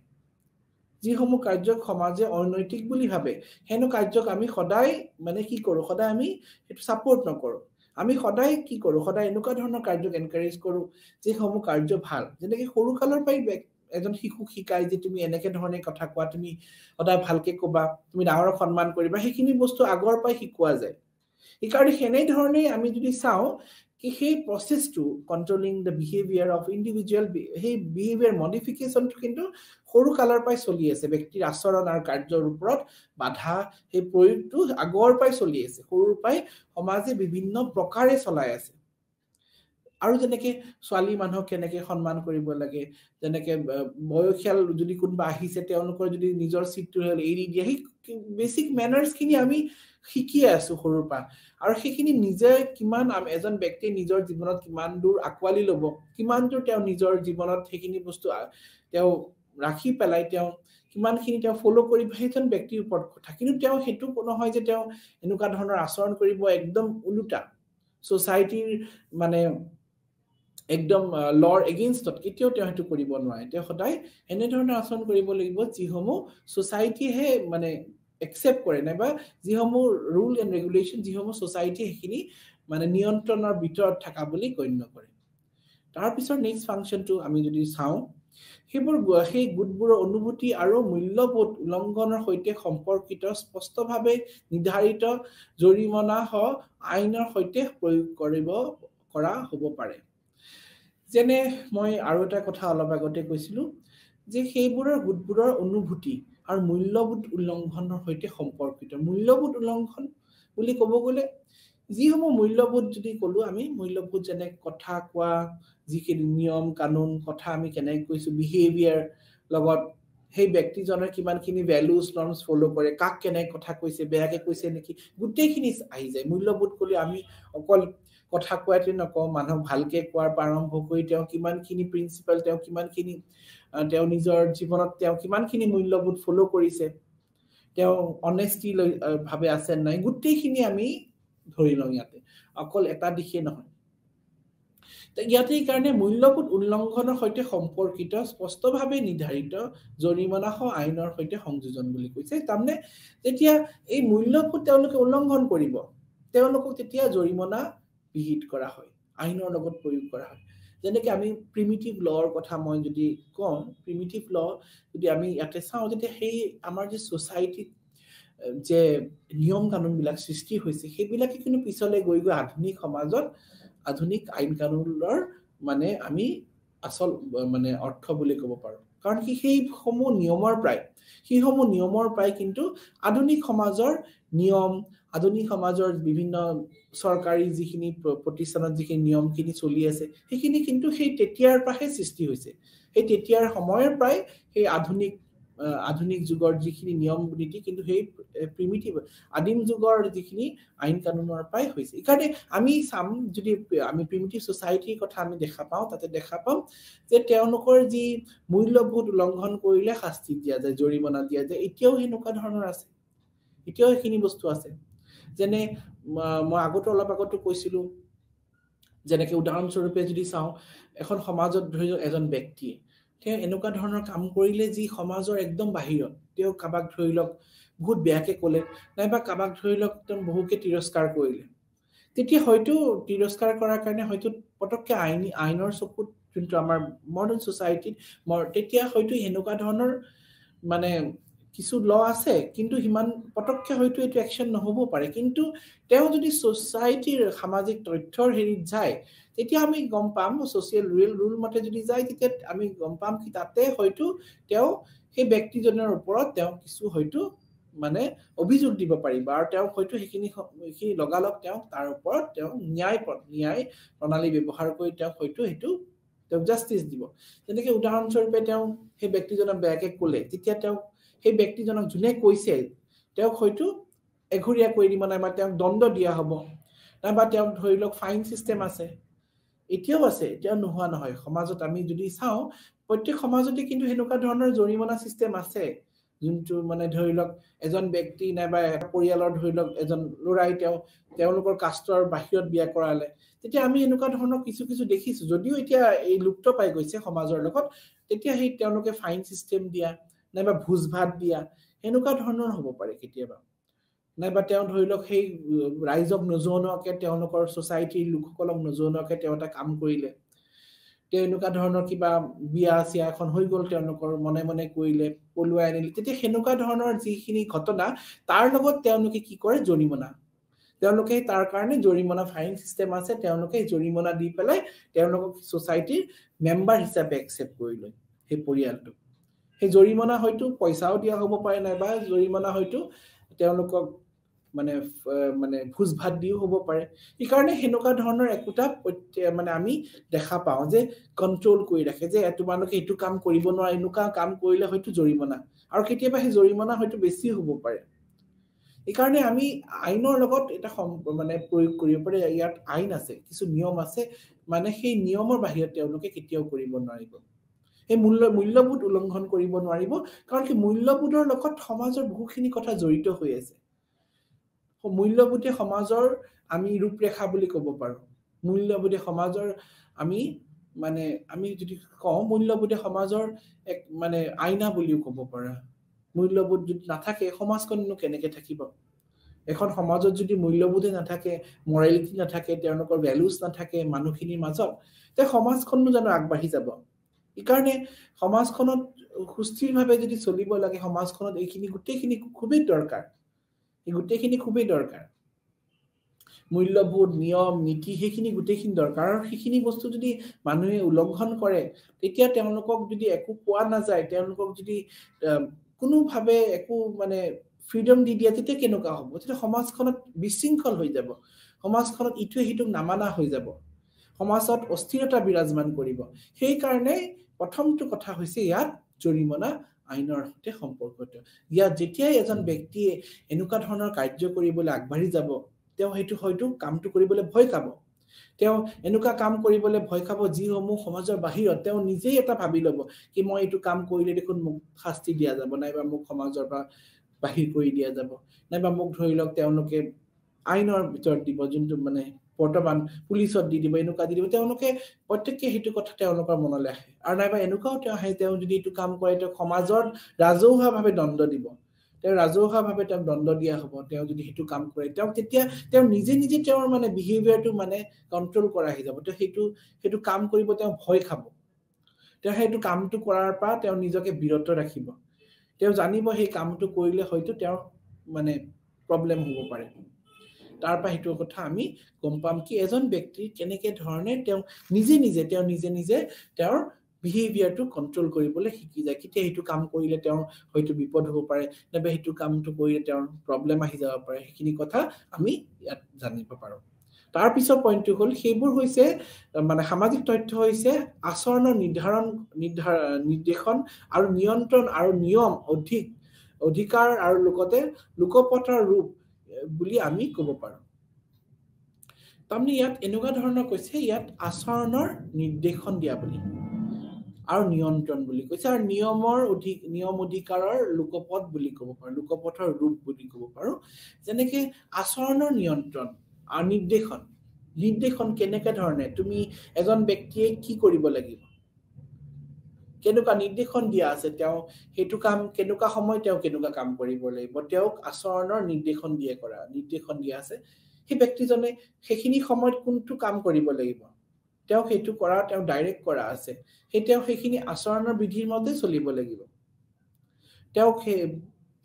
যিসমূহ কাৰ্যক সমাজে অনৈতিক বুলি ভাবে, হেনো কাৰ্যক আমি সদায় মানে কি কৰো, সদায় আমি সেইটো সাপোৰ্ট নকৰো। আমি সদায় কি কৰো, সদায় এনেকুৱা ধৰণৰ কাৰ্যক এনকাৰেজ কৰো যিসমূহ কাৰ্য ভাল। যেনেকৈ সৰু কালৰ পৰাই এজন শিশুক শিকায় যে তুমি এনেকে ধৰণে কথা কোৱা, তুমি সদায় ভালকে ক'বা, তুমি ডাঙৰক সন্মান কৰিবা, সেইখিনি বস্তু আগৰ পৰাই শিকোৱা যায়। সেইকাৰণে সেনেধৰণে আমি যদি চাওঁ কি সেই প্ৰচেছটো controlling the behaviour of individual, সেই বিহেভিয়াৰ মডিফিকেশ্যনটো কিন্তু সৰু কালৰ পৰাই চলি আছে। ব্যক্তিৰ আচৰণ আৰু কাৰ্যৰ ওপৰত বাধা সেই প্ৰয়োগটো আগৰ পৰাই চলি আছে, সৰুৰ পৰাই সমাজে বিভিন্ন প্ৰকাৰে চলাই আছে। আৰু যেনেকে ছোৱালী মানুহক কেনেকে সন্মান কৰিব লাগে যেনেকে বয়সিয়াল যদি কোনবা আহিছে তেওঁলোকৰ যদি নিজৰ সিটটো এৰি দিয়ে সেই বেসিক ম্যানাৰ্স খিনি আমি শিকি আছো সৰুৰ পৰা আৰু সেইখিনি নিজে কিমান এজন ব্যক্তি নিজৰ জীৱনত কিমান দূৰ আকৱালি লব কিমান দূৰ তেওঁ নিজৰ জীৱনত সেইখিনি বস্তু তেওঁ ৰাখি পেলাই তেওঁ কিমানখিনি তেওঁ ফলো কৰিব সেইজন ব্যক্তিৰ ওপৰত কথা কিন্তু তেওঁ হেতু কোনো হয় যে তেওঁ এনেকুৱা ধৰণৰ আচৰণ কৰিব একদম উলুটা সোসাইটিৰ মানে একদম লৰ এগেইনষ্টত কেতিয়াও তেওঁ হেতু কৰিব নোৱাৰে তেওঁ সদায় এনে ধৰণৰ আচৰণ কৰিব লাগিব যিসমূহ সোসাইটি হে মানে একসেপ্ট কৰে নাইবা যিসমূহ ৰুল এণ্ড ৰেগুলেশন যিসমূহ সোসাইটি হেখিনি মানে নিয়ন্ত্ৰণৰ ভিতৰত থকা বুলি গণ্য কৰে তাৰ পিছৰ নেক্সট ফাংচনটো আমি যদি চাও সেই গুডবোৰৰ অনুভূতি আৰু মূল্যবোধ উলংঘনৰ সৈতে সম্পৰ্কিত স্পষ্টভাৱে নিৰ্ধাৰিত জৰিমনা আইনৰ সৈতে প্ৰয়োগ কৰা হ'ব পাৰে যেনে মই আৰু এটা কথা অলপ আগতে কৈছিলো যে সেইবোৰৰ গুডবোৰৰ অনুভূতি আৰু মূল্যবোধ উলংঘনৰ সৈতে সম্পৰ্কিত মূল্যবোধ উলংঘন বুলি ক'ব গলে যিসমূহ মূল্যবোধ যদি কলো আমি মূল্যবোধ যেনে কথা কোৱা যিখিনি নিয়ম কানুন কথা আমি কেনেকৈ কৈছো বিহেভিয়াৰ লগত সেই ব্যক্তিজনৰ কিমানখিনি ভ্যালুজ নৰ্মস ফলো কৰে কাক কেনে কথা কৈছে বেয়াকে কৈছে নেকি গুটেইখিনি আহি যায় মূল্যবোধ কলি আমি অকল কথা কোৱাতে নকও মানুহ ভালকে কোৱাৰ আৰম্ভ কৰি তেওঁ কিমানখিনি প্ৰিন্সিপাল তেওঁ কিমানখিনি তেওঁ নিজৰ জীৱনত তেওঁ কিমানখিনি মূল্যবোধ ফলো কৰিছে তেওঁ অনেষ্টি ভাবে আছে নাই গুটেইখিনি আমি ধৰি লওঁ ইয়াতে অকল এটা দিশে নহয় ইয়াতে কাৰণে মূল্যবোধ উলংঘনৰ সৈতে সম্পৰ্কিত স্পষ্টভাৱে নিৰ্ধাৰিত জৰিমনা আইনৰ সৈতে সংযোজন বুলি কৈছে তাৰমানে যেতিয়া এই মূল্যবোধ তেওঁলোকে উলংঘন কৰিব তেওঁলোকক তেতিয়া জৰিমনা বিহিত কৰা হয় আইনৰ লগত প্ৰয়োগ কৰা হয় যেনেকৈ আমি প্ৰিমিটিভ লৰ কথা মই যদি কম প্ৰিমিটিভ ল যদি আমি ইয়াতে চাওঁ যেতিয়া সেই আমাৰ যে সোসাইটি যে নিয়ম কানুন বিলাক সৃষ্টি হৈছে সেইবিলাকে কিন্তু পিছলে গৈ আধুনিক সমাজত আধুনিক আইন কানুনৰ মানে আমি আসল মানে অৰ্থ বুলি ক'ব পাৰো কাৰণ কি সেই সমূহ নিয়মৰ প্ৰায় কিন্তু আধুনিক সমাজৰ নিয়ম আধুনিক সমাজৰ বিভিন্ন সৰকাৰি যিখিনি প্ৰতিষ্ঠানত যিখিনি নিয়মখিনি চলি আছে সেইখিনি কিন্তু সেই তেতিয়াৰ পৰাহে সৃষ্টি হৈছে সেই তেতিয়াৰ সময়ৰ প্ৰায় সেই আধুনিক যুগৰ যিখিনি নিয়ম নীতি কিন্তু সেই প্ৰিমিটিভ আদিম যুগৰ যিখিনি আইন কানুনৰ পাই হৈছে ইকাৰণে আমি সাম যদি আমি প্ৰিমিটিভ সোসাইটিৰ কথা আমি দেখা পাওঁ তাতে দেখা পাম যে তেওঁলোকৰ যি মূল্যবোধ উলংঘন কৰিলে শাস্তি দিয়া যায় জৰিমনা দিয়া যায় এতিয়াও হেনেকুৱা ধৰণৰ আছে এতিয়াও এইখিনি বস্তু আছে যেনে মই অলপ আগতে কৈছিলো যেনেকৈ উদাহৰণ স্বৰূপে যদি চাওঁ এখন সমাজত ধৰি এজন ব্যক্তিয়ে তেওঁ এনেকুৱা ধৰণৰ কাম কৰিলে যি সমাজৰ একদম বাহিৰত তেওঁ কাবাক ধৰি লওক বহুত বেয়াকে ক'লে নাইবা কাবাক ধৰি লওক তেওঁ বহুকে তিৰস্কাৰ কৰিলে তেতিয়া হয়তো তিৰস্কাৰ কৰাৰ কাৰণে হয়তো পটককে আইনৰ চকুত কিন্তু আমাৰ মডাৰ্ন সোসাইটিত তেতিয়া হয়তো এনেকুৱা ধৰণৰ মানে কিছু ল আছে কিন্তু হিমান পটককে হয়তো এটো অ্যাকশন নহব পাৰে কিন্তু তেওঁ যদি সোসাইটিৰ সামাজিক তথ্যৰ হেৰিত যায় তেতিয়া আমি গম পাম সোশ্যাল ৰুল মতে যদি যায় তেতিয়া আমি গম পাম কি তাতে হয়তো তেওঁ সেই ব্যক্তিজনৰ ওপৰত তেওঁ কিছু হয়তো মানে অভিযোগ দিব পাৰিব আৰু তেওঁ হয়তো সেইখিনি লগালক তেওঁ তাৰ ওপৰত তেওঁ ন্যায় প্ৰণালী ব্যৱহাৰ কৰি তেওঁ হয়তো হেতু তেওঁ জাস্টিস দিব যেনেকৈ উদাহৰণ স্বৰূপে তেওঁ সেই ব্যক্তিজনক বেয়াকে ক'লে তেতিয়া তেওঁ সেই ব্যক্তিজনক জুনে কৈছে তেওঁ হয়তো এঘুৰিয়া কৰি দিব নাইবা তেওঁ দণ্ড দিয়া হ'ব নাইবা তেওঁ ধৰি লওক ফাইন সিস্টেম আছে এতিয়াও আছে এতিয়া নোহোৱা নহয় সমাজত আমি যদি চাওঁ প্ৰত্যেক সমাজতে কিন্তু হেনেকুৱা ধৰণৰ জৰিমনা সিস্টেম আছে যোনটো মানে ধৰি লওক এজন ব্যক্তি নাইবা পৰিয়ালৰ ধৰি লওক এজন লৰাই তেওঁলোকৰ কাষ্টৰ বাহিৰত বিয়া কৰালে তেতিয়া আমি এনেকুৱা ধৰণৰ কিছু দেখিছো যদিও এতিয়া এই লুপ্ত পাই গৈছে সমাজৰ লগত তেতিয়া সেই তেওঁলোকে ফাইন সিস্টেম দিয়া নাইবা ভোজ ভাত দিয়া এনেকুৱা ধৰণৰ হ'ব পাৰে কেতিয়াবা নাইবা তেওঁ ধৰি লওক সেই ৰাইজক নজনোৱাকে তেওঁলোকৰ সোসাইটিৰ লোকসকলক নজনোৱাকে তেওঁ এটা কাম কৰিলে তেওঁ এনেকুৱা ধৰণৰ কিবা বিয়া চিয়া এখন হৈ গল তেওঁলোকৰ মনে কৰিলে পলুৱাই আনিলে তেতিয়া হেনেকুৱা ধৰণৰ যিখিনি ঘটনা তাৰ লগত তেওঁলোকে কি কৰে জৰিমনা তেওঁলোকে তাৰ কাৰণে জৰিমনা ফাইন সিস্টেম আছে তেওঁলোকে জৰিমনা দি পেলাই তেওঁলোকক সোসাইটিৰ মেম্বাৰ হিচাপে একসেপ্ট কৰি লয় সেই পৰিয়ালটো সেই জৰিমনা হয়তো পইচাও দিয়া হ'ব পাৰে নাইবা জৰিমনা হয়তো তেওঁলোকক মানে মানে ভোজ ভাত দিও হ'ব পাৰে এইকাৰণে হেনকা ধৰণৰ একোটা মানে আমি দেখা পাওঁ যে কন্ট্ৰোল কৰি ৰাখে যে তোমালোকে এইটো কাম কৰিব নোৱাৰা এনেকুৱা কাম কৰিলে হয়তো জৰিমনা আৰু কেতিয়াবা সেই জৰিমনা হয়তো বেছি হ'ব পাৰে এইকাৰণে আমি আইনৰ লগত এটা মানে প্ৰয়োগ কৰিব পাৰে ইয়াত আইন আছে কিছু নিয়ম আছে মানে সেই নিয়মৰ বাহিৰত তেওঁলোকে কেতিয়াও কৰিব নোৱাৰিব এই মূল্যবোধ উলংঘন কৰিব নোৱাৰিব কাৰণ কি মূল্যবোধৰ লগত সমাজৰ বহুখিনি কথা জড়িত হৈ আছে মূল্যবোধে সমাজৰ আমি ৰূপৰেখা বুলি ক'ব পাৰো মূল্যবোধে সমাজৰ আমি মানে আমি যদি কওঁ মূল্যবোধে সমাজৰ এক মানে আইনা বুলিও ক'ব পাৰা মূল্যবোধ যদি নাথাকে সমাজখননো কেনেকৈ থাকিব এখন সমাজত যদি মূল্যবোধে নাথাকে মৰেলিটি নাথাকে তেওঁলোকৰ ভ্যালুজ নাথাকে মানুহখিনিৰ মাজত তে সমাজখননো জানো আগবাঢ়ি যাব এইকাৰণে সমাজখনত সুস্থিৰভাৱে যদি চলিব লাগে সমাজখনত এইখিনি গোটেইখিনি খুবেই দৰকাৰ এই গোটেইখিনি খুবেই দৰকাৰ মূল্যবোধ নিয়ম নীতি সেইখিনি গোটেইখিনি দৰকাৰ আৰু সেইখিনি বস্তু যদি মানুহে উলংঘন কৰে তেতিয়া তেওঁলোকক যদি একো কোৱা নাযায় তেওঁলোকক যদি কোনোভাৱে একো মানে ফ্ৰীডম দি দিয়া তেতিয়া কেনেকুৱা হ'ব তেতিয়া সমাজখনত বিশৃংখল হৈ যাব সমাজখনত ইটোৱে সিটোক নামানা হৈ যাব সমাজত অস্থিৰতা বিৰাজমান কৰিব সেই কাৰণে প্ৰথমটো কথা হৈছে ইয়াত জৰিমনা আইনৰ সৈতে সম্পৰ্কিত ইয়াত যেতিয়াই এজন ব্যক্তিয়ে এনেকুৱা ধৰণৰ কাৰ্য কৰিবলৈ আগবাঢ়ি যাব তেওঁ হেতু হয়তো কামটো কৰিবলৈ ভয় খাব তেওঁ এনেকুৱা কাম কৰিবলৈ ভয় খাব যিসমূহ সমাজৰ বাহিৰত তেওঁ নিজেই এটা ভাবি ল'ব কি মই এইটো কাম কৰিলে দেখোন মোক শাস্তি দিয়া যাব নাইবা মোক সমাজৰ পৰা বাহিৰ কৰি দিয়া যাব নাইবা মোক ধৰি লওক তেওঁলোকে আইনৰ ভিতৰত দিব যোনটো মানে বৰ্তমান পুলিচত দি দিব এনেকুৱা দি দিব তেওঁলোকে প্ৰত্যেককে হেতু কথা তেওঁলোকৰ মনলৈ আহে আৰু নাইবা এনেকুৱাও আহে তেওঁ যদি এইটো কাম কৰে তেওঁ সমাজৰ ৰাজহুৱাভাৱে দণ্ড দিব তেওঁ ৰাজহুৱাভাৱে তেওঁ দণ্ড দিয়া হ'ব তেওঁ যদি হেতু কাম কৰে তেওঁ তেতিয়া তেওঁ নিজে নিজে তেওঁৰ মানে বিহেভিয়াৰটো মানে কন্ট্ৰোল কৰা আহি যাব তেওঁ হেতু কাম কৰিব তেওঁ ভয় খাব তেওঁ হেতু কামটো কৰাৰ পৰা তেওঁ নিজকে বিৰত ৰাখিব তেওঁ জানিব সেই কামটো কৰিলে হয়তো তেওঁৰ মানে প্ৰবলেম হ'ব পাৰে তাৰ পৰা হেতু কথা আমি গম পাম কি এজন ব্যক্তি কেনেকে ধৰণে তেওঁ নিজে তেওঁৰ বিহেভিয়াৰটো কন্ট্ৰোল কৰিবলৈ শিকি যায় কেতিয়া হেতু কাম কৰিলে তেওঁৰ হয়তো বিপদ হ'ব পাৰে নাইবা হেতু কামটো কৰিলে তেওঁৰ প্ৰবলেম আহি যাব পাৰে সেইখিনি কথা আমি ইয়াত জানিব পাৰো তাৰ পিছৰ পইণ্টটো হ'ল সেইবোৰ হৈছে মানে সামাজিক তথ্য হৈছে আচৰণৰ নিৰ্দেশন আৰু নিয়ন্ত্ৰণ আৰু নিয়ম অধিকাৰ আৰু লগতে লোকপথৰ ৰূপ বুলি আমি ক'ব পাৰো তাৰমানে ইয়াত এনেকুৱা ধৰণৰ কৈছে ইয়াত আচৰণৰ নিৰ্দেশন দিয়া বুলি আৰু নিয়ন্ত্ৰণ বুলি কৈছে আৰু নিয়ম অধিকাৰৰ লোকপথ বুলি ক'ব পাৰো লোকপথৰ ৰূপ বুলি ক'ব পাৰো যেনেকে আচৰণৰ নিয়ন্ত্ৰণ আৰু নিৰ্দেশন কেনেকা ধৰণে তুমি এজন ব্যক্তিয়ে কি কৰিব লাগিব কেনেকুৱা নিৰ্দেশন দিয়া আছে তেওঁ হেতু কাম কেনেকুৱা সময় তেওঁ কেনেকুৱা কাম কৰিব লাগিব তেওঁক আচৰণৰ নিৰ্দেশন দিয়া আছে সেই ব্যক্তিজনে সেইখিনি সময়ত কোনটো কাম কৰিব লাগিব তেওঁ হেতু কৰা তেওঁ ডাইৰেক্ট কৰা আছে তেওঁ সেইখিনি আচৰণৰ বিধিৰ মতে চলিব লাগিব তেওঁ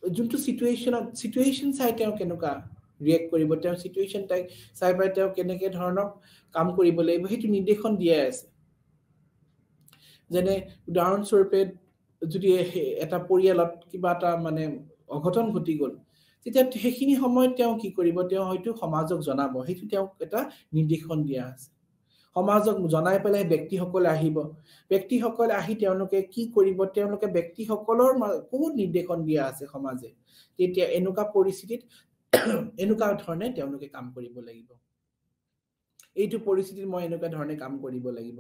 যোনটো সিচুৱেচন চাই তেওঁ কেনেকুৱা ৰিয়েক্ট কৰিব তেওঁ সিচুৱেচন চাই পাই তেওঁ কেনেকে ধৰণৰ কাম কৰিব লাগিব হেতু নিৰ্দেশন দিয়া আছে যেনে উদাহৰণস্বৰূপে যদি এটা পৰিয়ালত কিবা এটা মানে অঘটন ঘটি গ'ল তেতিয়া সেইখিনি সময়ত তেওঁ কি কৰিব তেওঁ হয়তো সমাজক জনাব হেতু তেওঁ এটা নিৰ্দেশন দিয়া আছে সমাজক জনাই পেলাই ব্যক্তিসকলে আহি তেওঁলোকে কি কৰিব তেওঁলোকে ব্যক্তিসকলৰ বহুত নিৰ্দেশন দিয়া আছে সমাজে তেতিয়া এনেকুৱা পৰিস্থিতিত এনেকুৱা ধৰণে তেওঁলোকে কাম কৰিব লাগিব এইটো পৰিস্থিতিত মই এনেকুৱা ধৰণে কাম কৰিব লাগিব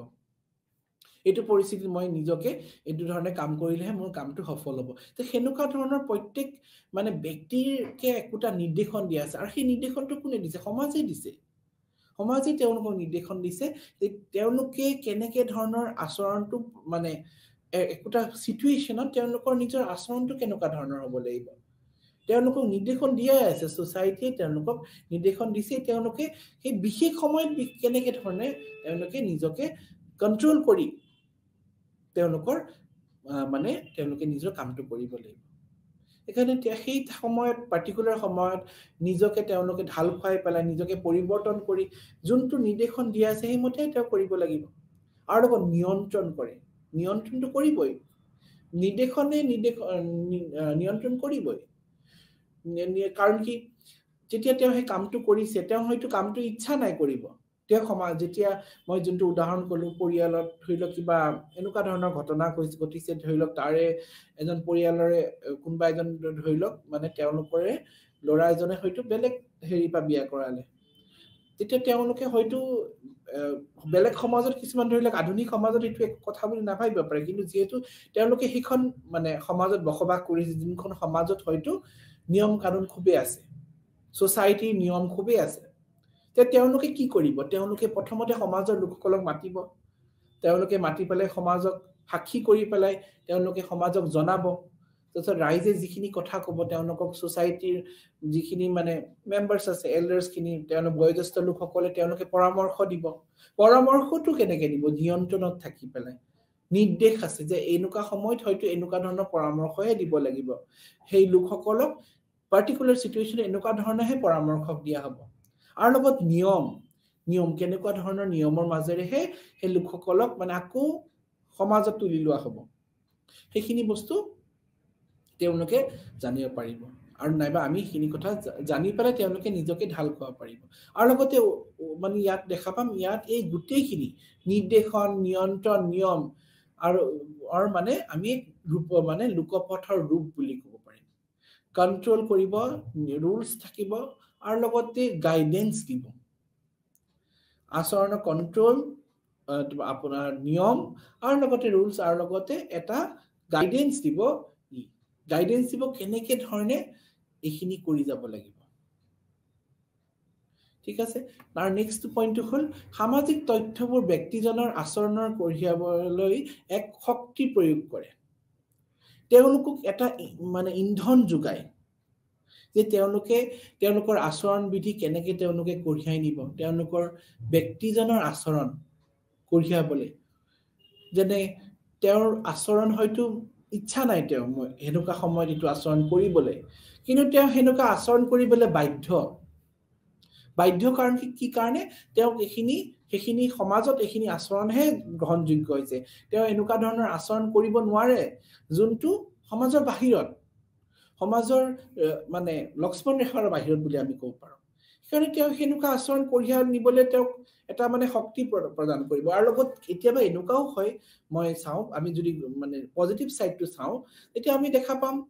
এইটো পৰিস্থিতিত মই নিজকে এইটো ধৰণে কাম কৰিলেহে মোৰ কামটো সফল হ'ব তো হেনুকা ধৰণৰ প্ৰত্যেক মানে ব্যক্তিৰকে একোটা নিৰ্দেশন দিয়া আছে আৰু সেই নিৰ্দেশনটো কোনে দিছে সমাজে তেওঁলোকক নিৰ্দেশন দিছে যে তেওঁলোকে কেনেকে ধৰণৰ আচৰণটো মানে একোটা সিচুৱেচনত তেওঁলোকৰ নিজৰ আচৰণটো কেনেকুৱা ধৰণৰ হ'ব লাগিব তেওঁলোকক নিৰ্দেশন দিয়া আছে সোসাইটিয়ে তেওঁলোকক নিৰ্দেশন দিছে তেওঁলোকে সেই বিশেষ সময়ত কেনেকে ধৰণে তেওঁলোকে নিজকে কন্ট্ৰোল কৰি তেওঁলোকৰ মানে তেওঁলোকে নিজৰ কামটো কৰিব লাগিব এখানে সেই সময়ত পাৰ্টিকুলাৰ সময়ত নিজকে তেওঁলোকে ঢাল খুৱাই পেলাই নিজকে পৰিৱৰ্তন কৰি যোনটো নিৰ্দেশন দিয়া আছে সেই মতে তেওঁ কৰিব লাগিব আৰু লগত নিয়ন্ত্ৰণটো কৰিবই নিৰ্দেশনে নিয়ন্ত্ৰণ কৰিবই কাৰণ কি যেতিয়া তেওঁ সেই কামটো কৰিছে তেওঁ হয়তো কামটো ইচ্ছা নাই কৰিব তেওঁ সমাজ যেতিয়া মই যোনটো উদাহৰণ কলো পৰিয়ালত ধৰি লওক কিবা এনেকুৱা ধৰণৰ ঘটনা ঘটিছে ধৰি লওক তাৰে এজন পৰিয়ালৰে কোনবা এজন ধৰি লওক মানে তেওঁলোকৰে ল'ৰা এজনে হয়তো বেলেগ হেৰি পা বিয়া কৰালে তেতিয়া তেওঁলোকে হয়তো বেলেগ সমাজত কিছুমান ধৰি লওক আধুনিক সমাজত এইটো এক কথা বুলি নাভাবিব পাৰে কিন্তু যেহেতু তেওঁলোকে সেইখন মানে সমাজত বসবাস কৰিছে যোনখন সমাজত হয়তো নিয়ম কানুন খুবেই আছে সোসাইটিৰ নিয়ম খুবেই আছে তে তেওঁলোকে কি কৰিব তেওঁলোকে প্ৰথমতে সমাজৰ লোকসকলক মাতিব তেওঁলোকে মাতি পেলাই সমাজক সাক্ষী কৰি পেলাই তেওঁলোকে সমাজক জনাব তাৰছত ৰাইজে যিখিনি কথা ক'ব তেওঁলোকক সোসাইটিৰ যিখিনি মানে মেম্বাৰ্স আছে এল্ডাৰ্স খিনি তেওঁলোক বয়োজ্যেষ্ঠ লোকসকলে তেওঁলোকে পৰামৰ্শ দিব পৰামৰ্শটো কেনেকৈ দিব নিয়ন্ত্ৰণত থাকি পেলাই নিৰ্দেশ আছে যে এনেকুৱা সময়ত হয়তো এনেকুৱা ধৰণৰ পৰামৰ্শহে দিব লাগিব সেই লোকসকলক পাৰ্টিকুলাৰ সিচুৱেচন এনেকুৱা ধৰণৰহে পৰামৰ্শ দিয়া হ'ব আৰু লগত নিয়ম কেনেকুৱা ধৰণৰ নিয়মৰ মাজেৰেহে সেই লোকসকলক মানে আকৌ সমাজত তুলি লোৱা হ'ব সেইখিনি বস্তু তেওঁলোকে জানিব পাৰিব আৰু নাইবা আমি সেইখিনি কথা জানি পেলাই তেওঁলোকে নিজকে ঢাল খোৱা পাৰিব আৰু লগতে মানে ইয়াত দেখা পাম ইয়াত এই গোটেইখিনি নিৰ্দেশন নিয়ন্ত্ৰণ নিয়ম আৰু মানে আমি ৰূপ মানে লোকপথৰ ৰূপ বুলি ক'ব পাৰিম কন্ট্ৰোল কৰিব ৰুলছ থাকিব আৰু লগতে গাইডেন্স দিব আচৰণৰ কন্ট্ৰোল আপোনাৰ নিয়ম আৰু লগতে ৰুলছ আৰু লগতে এটা গাইডেন্স দিব কেনেকে ধৰণে এইখিনি কৰি যাব লাগিব ঠিক আছে তাৰ নেক্সট পইণ্টটো হ'ল সামাজিক তথ্যবোৰ ব্যক্তিজনৰ আচৰণৰ কঢ়িয়াবলৈ এক শক্তি প্ৰয়োগ কৰে তেওঁলোকক এটা মানে ইন্ধন যোগায় যে তেওঁলোকৰ আচৰণ বিধি কেনেকে তেওঁলোকে কঢ়িয়াই নিব তেওঁলোকৰ ব্যক্তিজনৰ আচৰণ কঢ়িয়াবলৈ যেনে তেওঁৰ আচৰণ হয়তো ইচ্ছা নাই তেওঁ হেনুকা সময়ত ইটো আচৰণ কৰিবলৈ কিন্তু তেওঁ হেনুকা আচৰণ কৰিবলৈ বাধ্য কাৰণ কি কাৰণে তেওঁ সেইখিনি সমাজত এইখিনি আচৰণহে গ্ৰহণযোগ্য হৈছে তেওঁ এনেকুৱা ধৰণৰ আচৰণ কৰিব নোৱাৰে যোনটো সমাজৰ বাহিৰত সমাজৰ মানে লক্ষ্মণ ৰেখাৰ বাহিৰত বুলি আমি ক'ব পাৰো কাৰণ তেওঁ হেনুকা আচৰণ কঢ়িয়াই নিবলৈ তেওঁ এটা মানে শক্তি প্ৰদান কৰিব আৰু লগত কেতিয়াবা এনেকুৱাও হয় মই চাও আমি যদি মানে পজিটিভ সাইডটো চাও তেতিয়া আমি দেখা পাম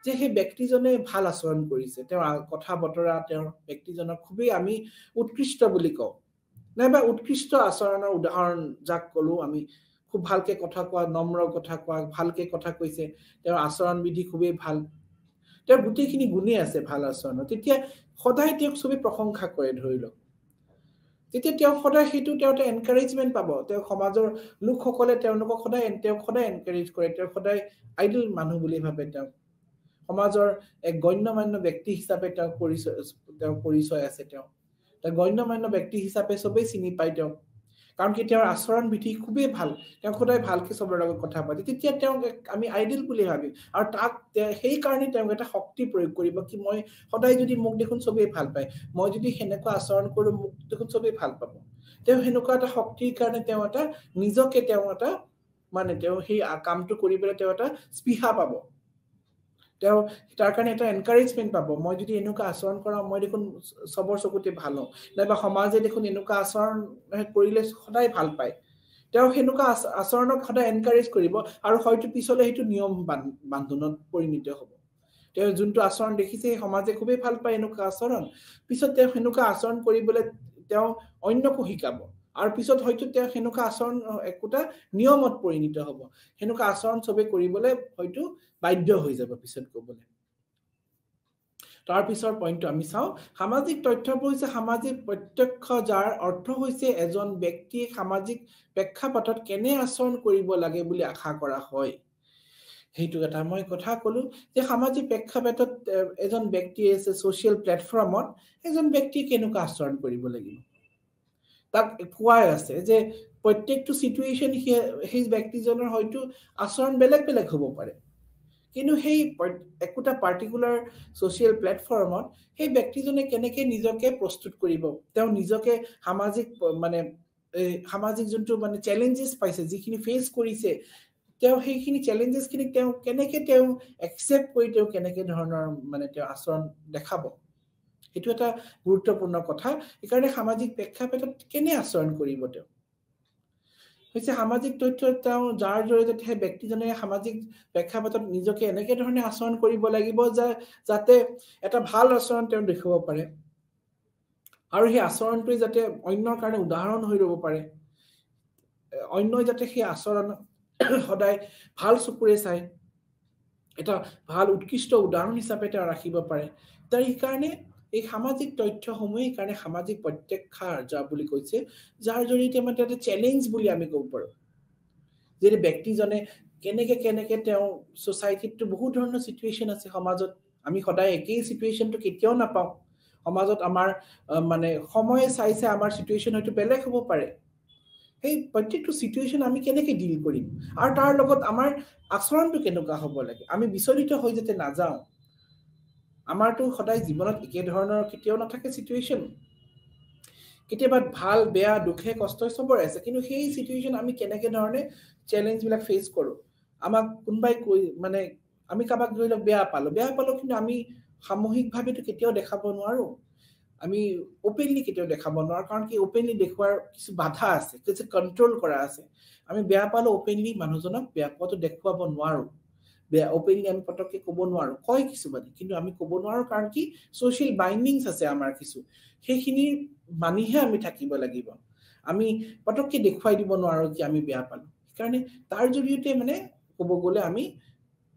যে সেই ব্যক্তিজনে ভাল আচৰণ কৰিছে তেওঁ কথা বতৰা তেওঁৰ ব্যক্তিজনৰ খুবেই আমি উৎকৃষ্ট বুলি কওঁ নাইবা উৎকৃষ্ট আচৰণৰ উদাহৰণ যাক কলো আমি খুব ভালকে কথা কোৱা নম্ৰ কথা কোৱা ভালকে কথা কৈছে তেওঁৰ আচৰণ বিধি খুবেই ভাল তেওঁৰ গোটেইখিনি গুণে আছে ভাল আচৰণৰ তেতিয়া সদায় তেওঁক সবে প্ৰশংসা কৰে ধৰিলক তেতিয়া তেওঁ সদায় সেইটো তেওঁতে এনকাৰেজমেন্ট পাব তেওঁ সমাজৰ লোকসকলে তেওঁলোকক সদায় এনকাৰেজ কৰে তেওঁ সদায় আইডল মানুহ বুলি ভাবে তেওঁ সমাজৰ এক গণ্যমান্য ব্যক্তি হিচাপে তেওঁ পৰিচয় আছে তেওঁ গণ্যমান্য ব্যক্তি হিচাপে সবেই চিনি পায় তেওঁ কাৰণ কি তেওঁৰ আচৰণ বিধি খুবেই ভাল তেওঁ সদায় ভালকে সবৰ লগত কথা পাতে তেতিয়া তেওঁ আমি আইডল বুলি ভাবি আৰু তাক সেই কাৰণে তেওঁ এটা শক্তি প্ৰয়োগ কৰিব কি মই সদায় যদি মোক দেখোন সবেই ভাল পায় মই যদি হেনেকুৱা আচৰণ কৰো মোক দেখোন সবেই ভাল পাব তেওঁ হেনেকুৱা এটা শক্তিৰ কাৰণে তেওঁ এটা নিজকে তেওঁ এটা মানে তেওঁ সেই কামটো কৰিবলৈ তেওঁ এটা স্পৃহা পাব তেওঁ তাৰ কাৰণে এটা এনকাৰেজমেন্ট পাব মই যদি এনেকুৱা আচৰণ কৰা মই দেখোন সবৰ চকুতে ভাল হওঁ নাইবা সমাজে দেখোন এনেকুৱা আচৰণ কৰিলে সদায় ভাল পায় তেওঁ হেনুকা আচৰণক সদায় এনকাৰেজ কৰিব আৰু হয়তো পিছলৈ সেইটো নিয়ম বান্ধনত পৰিণত হ'ব তেওঁ যোনটো আচৰণ দেখিছে সমাজে খুবেই ভাল পায় এনেকুৱা আচৰণ পিছত তেওঁ হেনুকা আচৰণ কৰিবলৈ তেওঁ অন্যকো শিকাব আৰু পিছত হয়তো তেওঁ হেনুকা আচৰণ একোটা নিয়মত পৰিণত হ'ব হেনুকা আচৰণ সবে কৰিবলৈ হয়তো বাধ্য হৈ যাব পিছত ক'বলৈ তাৰ পিছৰ পইণ্টটো আমি চাও সামাজিক তথ্যবোৰ হৈছে সামাজিক প্ৰত্যক্ষ যাৰ অৰ্থ হৈছে এজন ব্যক্তিয়ে সামাজিক প্ৰেক্ষাপটত কেনে আচৰণ কৰিব লাগে বুলি আশা কৰা হয় সেইটো এটা মই কথা কলো যে সামাজিক প্ৰেক্ষাপটত এজন ব্যক্তিয়ে সোশ্যাল প্লেটফৰ্মত এজন ব্যক্তি কেনেকুৱা আচৰণ কৰিব লাগিব তাক কোৱাই আছে যে প্ৰত্যেকটো সিচুৱেচন সেই ব্যক্তিজনৰ হয়তো আচৰণ বেলেগ হ'ব পাৰে কিন্তু সেই একটা পাৰ্টিকুলাৰ সোশ্যাল প্লেটফৰ্মত সেই ব্যক্তিজনে কেনেকৈ নিজকে প্ৰস্তুত কৰিব তেওঁ নিজকে সামাজিক মানে সামাজিক যোনটো মানে চ্যালেঞ্জেস পাইছে যিখিনি ফেস কৰিছে তেওঁ সেইখিনি চ্যালেঞ্জেস খিনি তেওঁ কেনেকৈ তেওঁ একসেপ্ট কৰি তেওঁ কেনেকৈ ধৰণৰ মানে তেওঁ আচৰণ দেখাব এটো এটা গুৰুত্বপূৰ্ণ কথা এইকাৰণে সামাজিক প্ৰেক্ষাপটত কেনে আচৰণ কৰিব তেওঁ হৈছে সামাজিক তথ্য তেওঁ যাৰ জৰিয়তে সেই ব্যক্তিজনে সামাজিক প্ৰেক্ষাপটত নিজকে এনেকে ধৰণে আচৰণ কৰিব লাগিব যাতে এটা ভাল আচৰণ তেওঁ দেখুৱাব পাৰে আৰু সেই আচৰণটোই যাতে অন্যৰ কাৰণে উদাহৰণ হৈ ৰব পাৰে অন্যই যাতে সেই আচৰণ সদায় ভাল চকুৰে চাই এটা ভাল উৎকৃষ্ট উদাহৰণ হিচাপে তেওঁ ৰাখিব পাৰে তাৰ কাৰণে এই সামাজিক তথ্যসমূহে কাৰণে সামাজিক প্ৰত্যক্ষাৰ যা বুলি কৈছে যাৰ জৰিয়তে মানে এটা চ্যালেঞ্জ বুলি আমি ক'ব পাৰো যে ব্যক্তিজনে কেনেকে তেওঁ সোসাইটিত বহুত ধৰণৰ সিচুৱেচন আছে সমাজত আমি সদায় একেই সিচুৱেচনটো কেতিয়াও নাপাও সমাজত আমাৰ মানে সময় চাইছে আমাৰ সিচুৱেচন হয়তো বেলেগ হ'ব পাৰে এই প্ৰত্যেকটো সিচুৱেচন আমি কেনেকে ডিল কৰিম আৰু তাৰ লগত আমাৰ আচৰণটো কেনেকুৱা হ'ব লাগে আমি বিচলিত হৈ যেতে নাযাও আমাৰটো সদায় জীৱনত একে ধৰণৰ কেতিয়াও নাথাকে সিচুৱেচন কেতিয়াবা ভাল বেয়া দুখে কষ্ট সবৰে আছে কিন্তু সেই সিচুৱেচন আমি কেনেকে ধৰণে চ্যালেঞ্জ বিলাক ফেস কৰো আমাক কোনবাই মানে আমি কাবাক ধৰি লওক বেয়া পালো কিন্তু আমি সামূহিকভাৱেটো কেতিয়াও দেখাব নোৱাৰো আমি ওপেনলি কেতিয়াও দেখাব নোৱাৰো কাৰণ কি ওপেনলি দেখুৱাৰ কিছু বাধা আছে কিছু কন্ট্ৰোল কৰা আছে আমি বেয়া পালো ওপেনলি মানুহজনক বেয়া পাটো দেখুৱাব নোৱাৰো বেয়া ওপেনলি আমি পটককে ক'ব নোৱাৰো কয় কিছু মানে কিন্তু আমি ক'ব নোৱাৰো কাৰণ কি সোশ্যাল বাইন্ডিংছ আছে আমাৰ কিছু সেইখিনি মানিহে আমি থাকিব লাগিব আমি পটককে দেখুৱাই দিব নোৱাৰো কি আমি বেয়া পালো কাৰণে তাৰ জৰিয়তে মানে ক'ব গলে আমি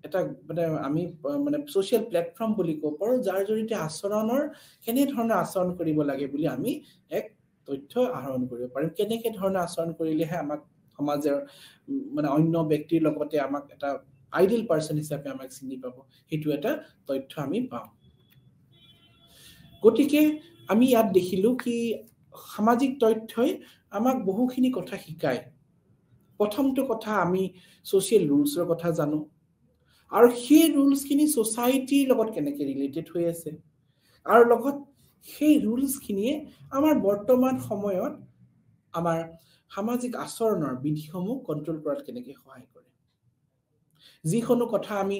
এটা মানে আমি মানে সোশ্যাল প্ল্যাটফৰ্ম বুলি ক'ব পাৰো যাৰ জৰিয়তে আচৰণৰ কেনে ধৰণৰ আচৰণ কৰিব লাগে বুলি আমি এক তথ্য আহৰণ কৰিব পাৰিম কেনেকে ধৰণৰ আচৰণ কৰিলেহে আমাক সমাজৰ মানে অন্য ব্যক্তিৰ লগতে আমাক এটা আইডিয়াল পাৰ্সন হিচাপে আমাক চিনি পাব হেতু এটা তথ্য আমি পাওঁ গতিকে আমি ইয়াত দেখিলো কি সামাজিক তথ্যই আমাক বহুখিনি কথা শিকায় প্ৰথমটো কথা আমি সোশ্যাল ৰুলছৰ কথা জানো আৰু সেই ৰুলছখিনি সোসাইটিৰ লগত কেনেকে ৰিলেটেড হৈ আছে আৰু লগত সেই ৰুলছখিনিয়ে আমাৰ বৰ্তমান সময়ত আমাৰ সামাজিক আচৰণৰ বিধিসমূহ কন্ট্ৰোল কৰাত কেনেকে সহায় কৰে যিখনো কথা আমি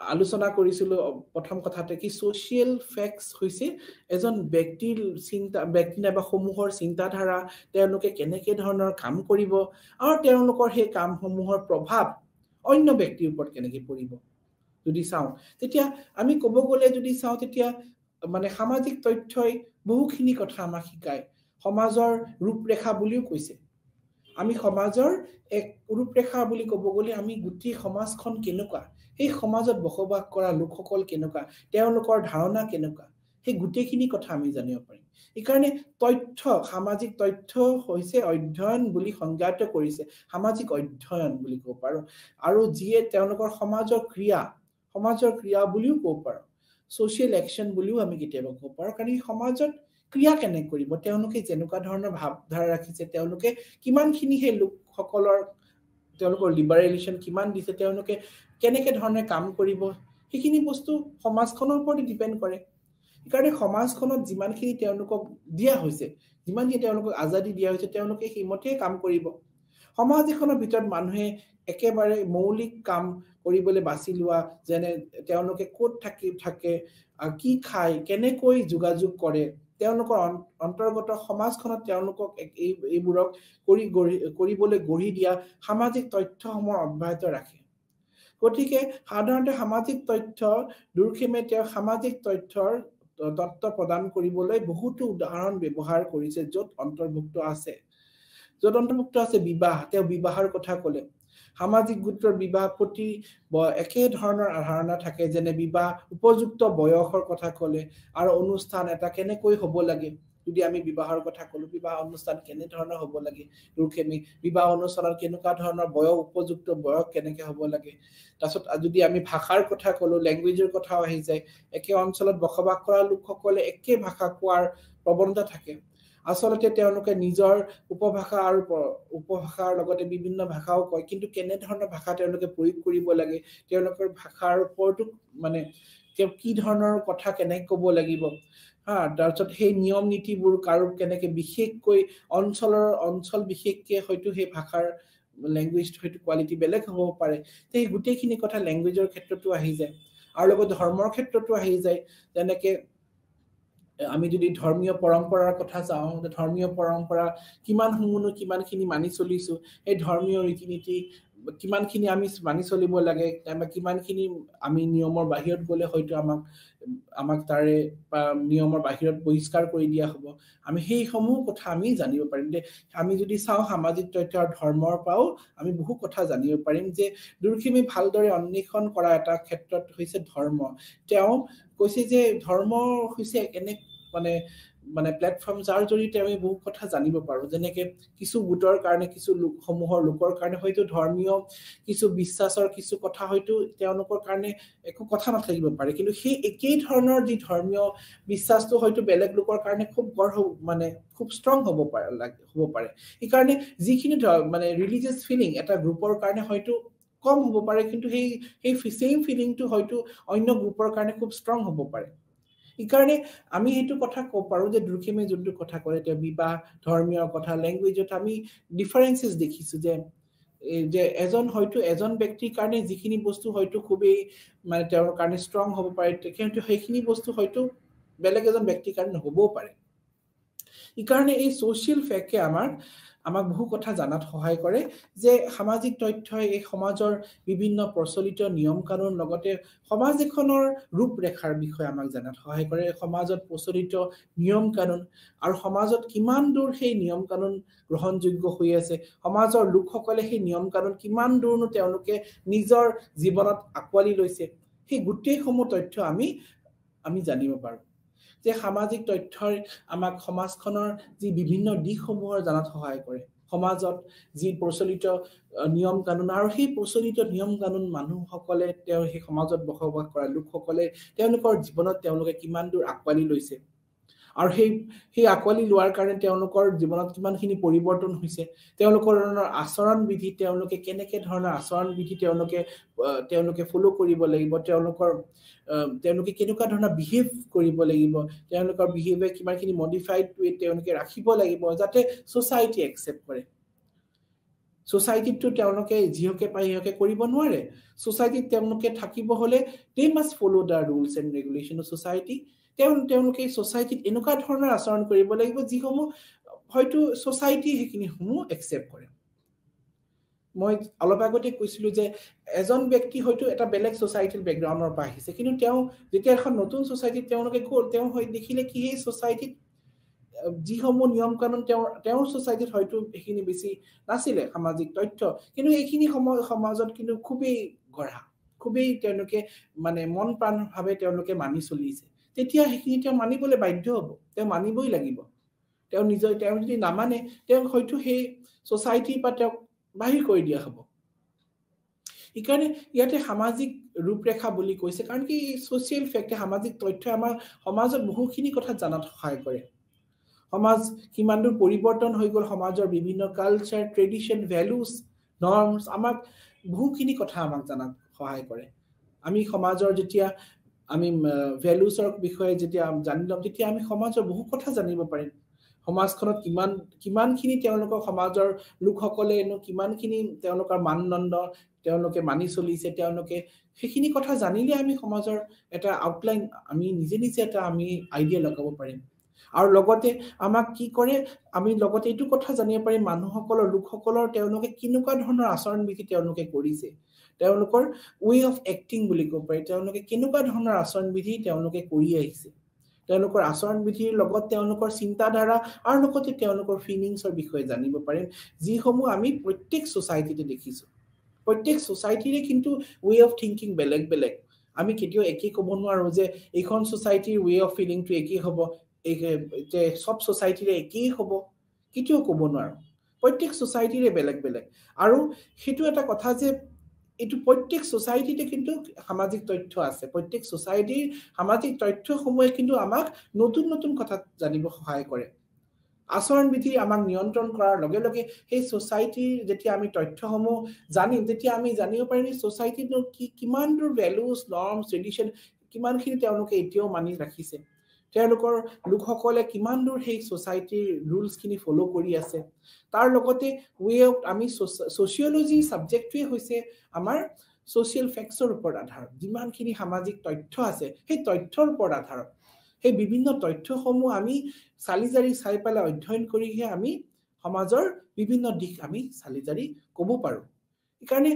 আলোচনা কৰিছিলো প্ৰথম কথাতে কি সোশ্যাল ফেক্টস হৈছে এজন ব্যক্তিৰ চিন্তা ব্যক্তি নাইবা সমূহৰ চিন্তাধাৰা তেওঁলোকে কেনেকে ধৰণৰ কাম কৰিব আৰু তেওঁলোকৰ সেই কামসমূহৰ প্ৰভাৱ অন্য ব্যক্তিৰ ওপৰত কেনেকে পৰিব যদি চাও তেতিয়া আমি ক'ব গলে যদি চাও তেতিয়া মানে সামাজিক তথ্যই বহুখিনি কথা আমাক শিকায় সমাজৰ ৰূপৰেখা বুলিও কৈছে আমি সমাজৰ এক ৰূপৰেখা বুলি ক'ব গলে আমি গুটি সমাজখন কেনেকুৱা এই সমাজত বসবাস কৰা লোকসকল কেনেকুৱা তেওঁলোকৰ ধাৰণা কেনেকুৱা সেই গুটেখিনি কথা আমি জানিব পাৰিম এই কাৰণে তথ্য সামাজিক তথ্য হৈছে অধ্যয়ন বুলি সংজ্ঞায়িত কৰিছে সামাজিক অধ্যয়ন বুলি ক'ব পাৰো আৰু যিয়ে তেওঁলোকৰ সমাজৰ ক্ৰিয়া বুলিও ক'ব পাৰো সোশ্যাল একচন বুলিও আমি কেতিয়াবা ক'ব পাৰো কাৰণ এই সমাজত ক্ৰিয়া কেনে কৰিব তেওঁলোকে যেনেকুৱা ধৰণৰ ভাৱধাৰা ৰাখিছে তেওঁলোকে কিমানখিনি সেই লোকসকলৰ তেওঁলোকৰ লিবাৰেলিজম কিমান দিছে তেওঁলোকে কেনেকে ধৰণে কাম কৰিব সেইখিনি বস্তু সমাজখনৰ ওপৰত ডিপেন্ড কৰে কাৰণ সমাজখনত যিমানখিনি তেওঁলোকক দিয়া হৈছে যিমানখিনি তেওঁলোকক আজাদি দিয়া হৈছে তেওঁলোকে হিমতে কাম কৰিব সমাজ এখনৰ ভিতৰত মানুহে একেবাৰে মৌলিক কাম কৰিবলৈ বাছি লোৱা যেনে তেওঁলোকে ক'ত থাকে কি খায় কেনেকৈ যোগাযোগ কৰে তেওঁলোকৰ অন্তৰ্গত সমাজখনত তেওঁলোকক এইবোৰক কৰিবলৈ গঢ়ি দিয়া সামাজিক তথ্যসমূহ অব্যাহত ৰাখে গতিকে সাধাৰণতে সামাজিক তথ্য দুৰ্খেমে তেওঁ সামাজিক তথ্যৰ তত্ত্ব প্ৰদান কৰিবলৈ বহুতো উদাহৰণ ব্যৱহাৰ কৰিছে য'ত অন্তৰ্ভুক্ত আছে বিবাহ তেওঁ বিবাহৰ কথা ক'লে সামাজিক গোটৰ বিবাহ প্ৰতি একে ধৰণৰ ধাৰণা থাকে যেনে বিবাহ উপযুক্ত বয়সৰ কথা ক'লে আৰু অনুষ্ঠান এটা কেনেকৈ হ'ব লাগে যদি আমি বিবাহৰ কথা ক'লো বিবাহ অনুষ্ঠান কেনে ধৰণৰ হ'ব লাগে দুৰ্খেমি বিবাহ অনুষ্ঠানৰ কেনেকুৱা ধৰণৰ বয়স উপযুক্ত বয়স কেনেকৈ হ'ব লাগে তাৰছত যদি আমি ভাষাৰ কথা ক'লো ল্যাঙ্গুৱেজৰ কথাও আহি যায় একে অঞ্চলত বসবাস কৰা লোকসকলে একে ভাষা কোৱাৰ প্ৰৱণতা থাকে আসলতে তেওঁলোকে নিজৰ উপভাষা আৰু উপভাষাৰ লগতে বিভিন্ন ভাষাও কয় কিন্তু কেনে ধৰণৰ ভাষা তেওঁলোকে প্ৰয়োগ কৰিব লাগে তেওঁলোকৰ ভাষাৰ ওপৰতো মানে কি ধৰণৰ কথা কেনেকৈ ক'ব লাগিব তাৰছত সেই নিয়ম নীতিবোৰ কাৰো কেনেকৈ বিশেষকৈ অঞ্চল বিশেষকে হয়তো সেই ভাষাৰ ল্যাঙ্গুৱেজ হয়তো কোৱালিটি বেলেগ হ'ব পাৰে সেই গুটেখিনি কথা ল্যাঙ্গুৱেজৰ ক্ষেত্ৰতো আহি যায় আৰু লগত ধৰ্মৰ ক্ষেত্ৰতো আহি যায় যেনেকৈ আমি যদি ধৰ্মীয় পৰম্পৰাৰ কথা চাওঁ ধৰ্মীয় পৰম্পৰা কিমান সমূহ কিমানখিনি মানি চলিছো এই ধৰ্মীয় ৰীতি-নীতি কিমানখিনি আমি মানি চলিব লাগে বা কিমানখিনি আমি নিয়মৰ বাহিৰত গলে হয়তো আমাক তাৰে নিয়মৰ বাহিৰত বহিষ্কাৰ কৰি দিয়া হ'ব আমি সেই সমূহ কথা আমি জানিব পাৰিম যে আমি যদি চাওঁ সামাজিক তথ্য আৰু ধৰ্মৰ পাও আমি বহু কথা জানিব পাৰিম যে দুৰ্খিমী ভালদৰে অন্বেষণ কৰা এটা ক্ষেত্ৰত হৈছে ধৰ্ম তেওঁ কৈছে যে ধৰ্ম হৈছে এনে মানে প্লেটফৰ্ম যাৰ জৰিয়তে আমি বহু কথা জানিব পাৰো যেনেকে কিছু গোটৰ কাৰণে কিছু লোকৰ কাৰণে হয়তো ধৰ্মীয় কিছু বিশ্বাসৰ কিছু কথা হয়তো তেওঁলোকৰ কাৰণে একো কথা নাথাকিব পাৰে কিন্তু সেই একেই ধৰণৰ যি ধৰ্মীয় বিশ্বাসটো হয়তো বেলেগ লোকৰ কাৰণে খুব মানে খুব ষ্ট্ৰং হ'ব পাৰে এই কাৰণে যিখিনি মানে ৰিলিজিয়াছ ফিলিং এটা গ্ৰুপৰ কাৰণে হয়তো কম হ'ব পাৰে কিন্তু সেই সেম ফিলিংটো হয়তো অন্য গ্ৰুপৰ কাৰণে খুব ষ্ট্ৰং হ'ব পাৰে ইকাৰণে আমি হেতু কথা ক পাৰো যে দুৰ্খিমে যোনটো কথা কৰে তে বিবাহ ধৰ্মীয় কথা ল্যাঙ্গুৱেজত আমি ডিফাৰেন্সেস দেখিছো যে এজন ব্যক্তিৰ কাৰণে যিখিনি বস্তু হয়তো খুবেই মানে তেওঁৰ কাৰণে ষ্ট্ৰং হ'ব পাৰে কিন্তু সেইখিনি বস্তু হয়তো বেলেগ এজন ব্যক্তিৰ কাৰণে নহবও পাৰে ইকাৰণে এই সোশ্যাল ফেকে আমাক বহু কথা জানাত সহায় কৰে যে সামাজিক তথ্যই এই সমাজৰ বিভিন্ন প্ৰচলিত নিয়ম কানুন লগতে সমাজ এখনৰ ৰূপৰেখাৰ বিষয়ে আমাক জানাত সহায় কৰে সমাজত প্ৰচলিত নিয়ম কানুন আৰু সমাজত কিমান দূৰ সেই নিয়ম কানুন গ্ৰহণযোগ্য হৈ আছে সমাজৰ লোকসকলে সেই নিয়ম কানুন কিমান দূৰনো তেওঁলোকে নিজৰ জীৱনত আকোৱালি লৈছে সেই গোটেই সমূহ তথ্য আমি জানিব পাৰো যে সামাজিক তথ্যই আমাক সমাজখনৰ যি বিভিন্ন দিশসমূহৰ জানাত সহায় কৰে সমাজত যি প্ৰচলিত নিয়ম কানুন আৰু সেই প্ৰচলিত নিয়ম কানুন মানুহসকলে তেওঁ সেই সমাজত বসবাস কৰা লোকসকলে তেওঁলোকৰ জীৱনত তেওঁলোকে কিমান দূৰ আকোৱালি লৈছে আৰু সেই আকোৱালি লোৱাৰ কাৰণে তেওঁলোকৰ জীৱনত কিমানখিনি পৰিৱৰ্তন হৈছে তেওঁলোকৰ আচৰণ বিধি তেওঁলোকে কেনেকে ধৰণৰ আচৰণ বিধি তেওঁলোকে ফলো কৰিব লাগিব তেওঁলোকে কেনেকুৱা ধৰণৰ বিহেভ কৰিব লাগিব তেওঁলোকৰ বিহেভিয়াৰ কিমানখিনি মডিফাইড ৱে তেওঁলোকে ৰাখিব লাগিব যাতে সোসাইটি একসেপ্ট কৰে সোসাইটিটো তেওঁলোকে জিহকে পাইহকে কৰিব নোৱাৰে সোসাইটিত তেওঁলোকে থাকিব হলে they must follow the rules and regulation of society তেওঁলোকে সোসাইটিত এনেকুৱা ধৰণৰ আচৰণ কৰিব লাগিব যিসমূহ হয়তো সোসাইটি হেকিনি সমূহ একসেপ্ট কৰে মই অলপ আগতে কৈছিলো যে এজন ব্যক্তি হয়তো এটা বেলেগ সোসাইটিৰ ব্যাকগ্ৰাউণ্ডৰ পৰা আহিছে কিন্তু তেওঁ যেতিয়া এখন নতুন সোসাইটিত তেওঁলোকে গ'ল তেওঁ হয় দেখিলে কি এই সোসাইটিত যিসমূহ নিয়ম কানুন তেওঁৰ সোসাইটিত হয়তো এখিনি বেছি নাছিলে সামাজিক তথ্য কিন্তু এইখিনি সমাজত কিন্তু খুবেই গঢ়া খুবেই তেওঁলোকে মানে মন প্ৰাণ ভাৱে তেওঁলোকে মানি চলিছে তেতিয়া হেখিনি তেওঁ মানিবলৈ বাধ্য হ'ব তেওঁ মানিবই লাগিব তেওঁ যদি নামানে তেওঁ হয়তো সেই সোসাইটি বা তেওঁ বাহিৰ কৰি দিয়া হ'ব ইকাৰণে ইয়াতে সামাজিক ৰূপৰেখা বুলি কৈছে কাৰণ কি সোশ্যাল ফেক্টে সামাজিক তথ্য আমাৰ সমাজত বহুখিনি কথা জানাত সহায় কৰে সমাজ কিমান দূৰ পৰিৱৰ্তন হৈ গ'ল সমাজৰ বিভিন্ন কালচাৰ ট্ৰেডিশন ভ্যালুজ নৰ্মস আমাক বহুখিনি কথা আমাক জানাত সহায় কৰে আমি সমাজৰ যেতিয়া আমি ভ্যালুজৰ বিষয়ে যেতিয়া জানিম তেতিয়া আমি সমাজৰ বহু কথা জানিব পাৰিম সমাজখনত কিমানখিনি তেওঁলোকৰ সমাজৰ লোকসকলে কিমানখিনি তেওঁলোকৰ মানদণ্ড তেওঁলোকে মানি চলিছে তেওঁলোকে সেইখিনি কথা জানিলে আমি সমাজৰ এটা আউটলাইন আমি নিজে এটা আমি আইডিয়া লগাব পাৰিম আৰু লগতে আমাক কি কৰে আমি লগতে এইটো কথা জানিব পাৰিম মানুহসকলৰ লোকসকলৰ তেওঁলোকে কিনুকা ধৰণৰ আচৰণ বিধি তেওঁলোকে কৰিছে তেওঁলোকৰ ৱে অফ এক্টিং বুলি ক'ব পাৰি তেওঁলোকে কিনুকা ধৰণৰ আচৰণ বিধি তেওঁলোকে কৰি আহিছে তেওঁলোকৰ আচৰণ বিধিৰ লগত তেওঁলোকৰ চিন্তাধাৰা আৰু লগতে তেওঁলোকৰ ফিলিংছৰ বিষয়ে জানিব পাৰিম যিসমূহ আমি প্ৰত্যেক সোসাইটিতে দেখিছো প্ৰত্যেক সোসাইটিৰে কিন্তু ৱে অফ থিংকিং বেলেগ আমি কেতিয়াও একেই ক'ব নোৱাৰো যে এইখন সোসাইটিৰ ৱে অফ ফিলিংটো একেই হ'ব যে সব সোসাইটিৰে একেই হ'ব কেতিয়াও ক'ব নোৱাৰো প্ৰত্যেক সোসাইটিৰে বেলেগ আৰু হেতু এটা কথা যে এটো প্ৰত্যেক সোসাইটিতে কিন্তু সামাজিক তথ্য আছে প্ৰত্যেক সোসাইটিৰ সামাজিক তথ্যসমূহে কিন্তু আমাক নতুন কথা জানিব সহায় কৰে আচৰণ বিধি আমাক নিয়ন্ত্ৰণ কৰাৰ লগে লগে সেই সোসাইটিৰ যেতিয়া আমি তথ্যসমূহ জানিম তেতিয়া আমি জানিব পাৰিম সোসাইটিৰ কিমান দূৰ ভ্যালুজ নৰ্মস ট্ৰেডিশন কিমানখিনি তেওঁলোকে এতিয়াও মানি ৰাখিছে তেওঁলোকৰ লোকসকলে কিমান দূৰ সেই সোসাইটিৰ ৰুলছখিনি ফলো কৰি আছে তাৰ লগতে আমি সোশিয়োলজি সাবজেক্টটোৱে হৈছে আমাৰ সোশ্যাল ফেক্টছৰ ওপৰত আধাৰ যিমানখিনি সামাজিক তথ্য আছে সেই তথ্যৰ ওপৰত আধাৰ সেই বিভিন্ন তথ্যসমূহ আমি চালিজাৰি চাই পেলাই অধ্যয়ন কৰিহে আমি সমাজৰ বিভিন্ন দিশ আমি চালিজাৰি ক'ব পাৰো এইকাৰণে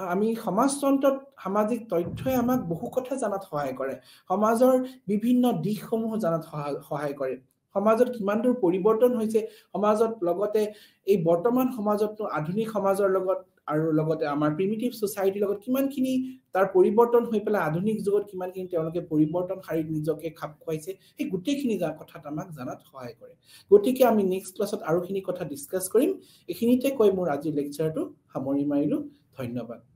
আমি সমাজতন্ত্ৰত সামাজিক তথ্যই আমাক বহু কথা জানাত সহায় কৰে সমাজৰ বিভিন্ন দিশসমূহ জানাত সহায় কৰে সমাজত কিমান দূৰ পৰিৱৰ্তন হৈছে সমাজত লগতে এই বৰ্তমান সমাজতটো আধুনিক সমাজৰ লগত আৰু লগতে আমাৰ প্ৰিমিটিভ সোসাইটিৰ লগত কিমানখিনি তাৰ পৰিৱৰ্তন হৈ পেলাই আধুনিক যুগত কিমানখিনি তেওঁলোকে পৰিৱৰ্তন শাৰীত নিজকে খাপ খুৱাইছে এই গোটেইখিনি কথাত আমাক জানাত সহায় কৰে গতিকে আমি নেক্সট ক্লাছত আৰুখিনি কথা ডিসকাস কৰিম এইখিনিতে কৈ মোৰ আজি লেকচাৰটো সামৰি মাৰিলো ধন্যবাদ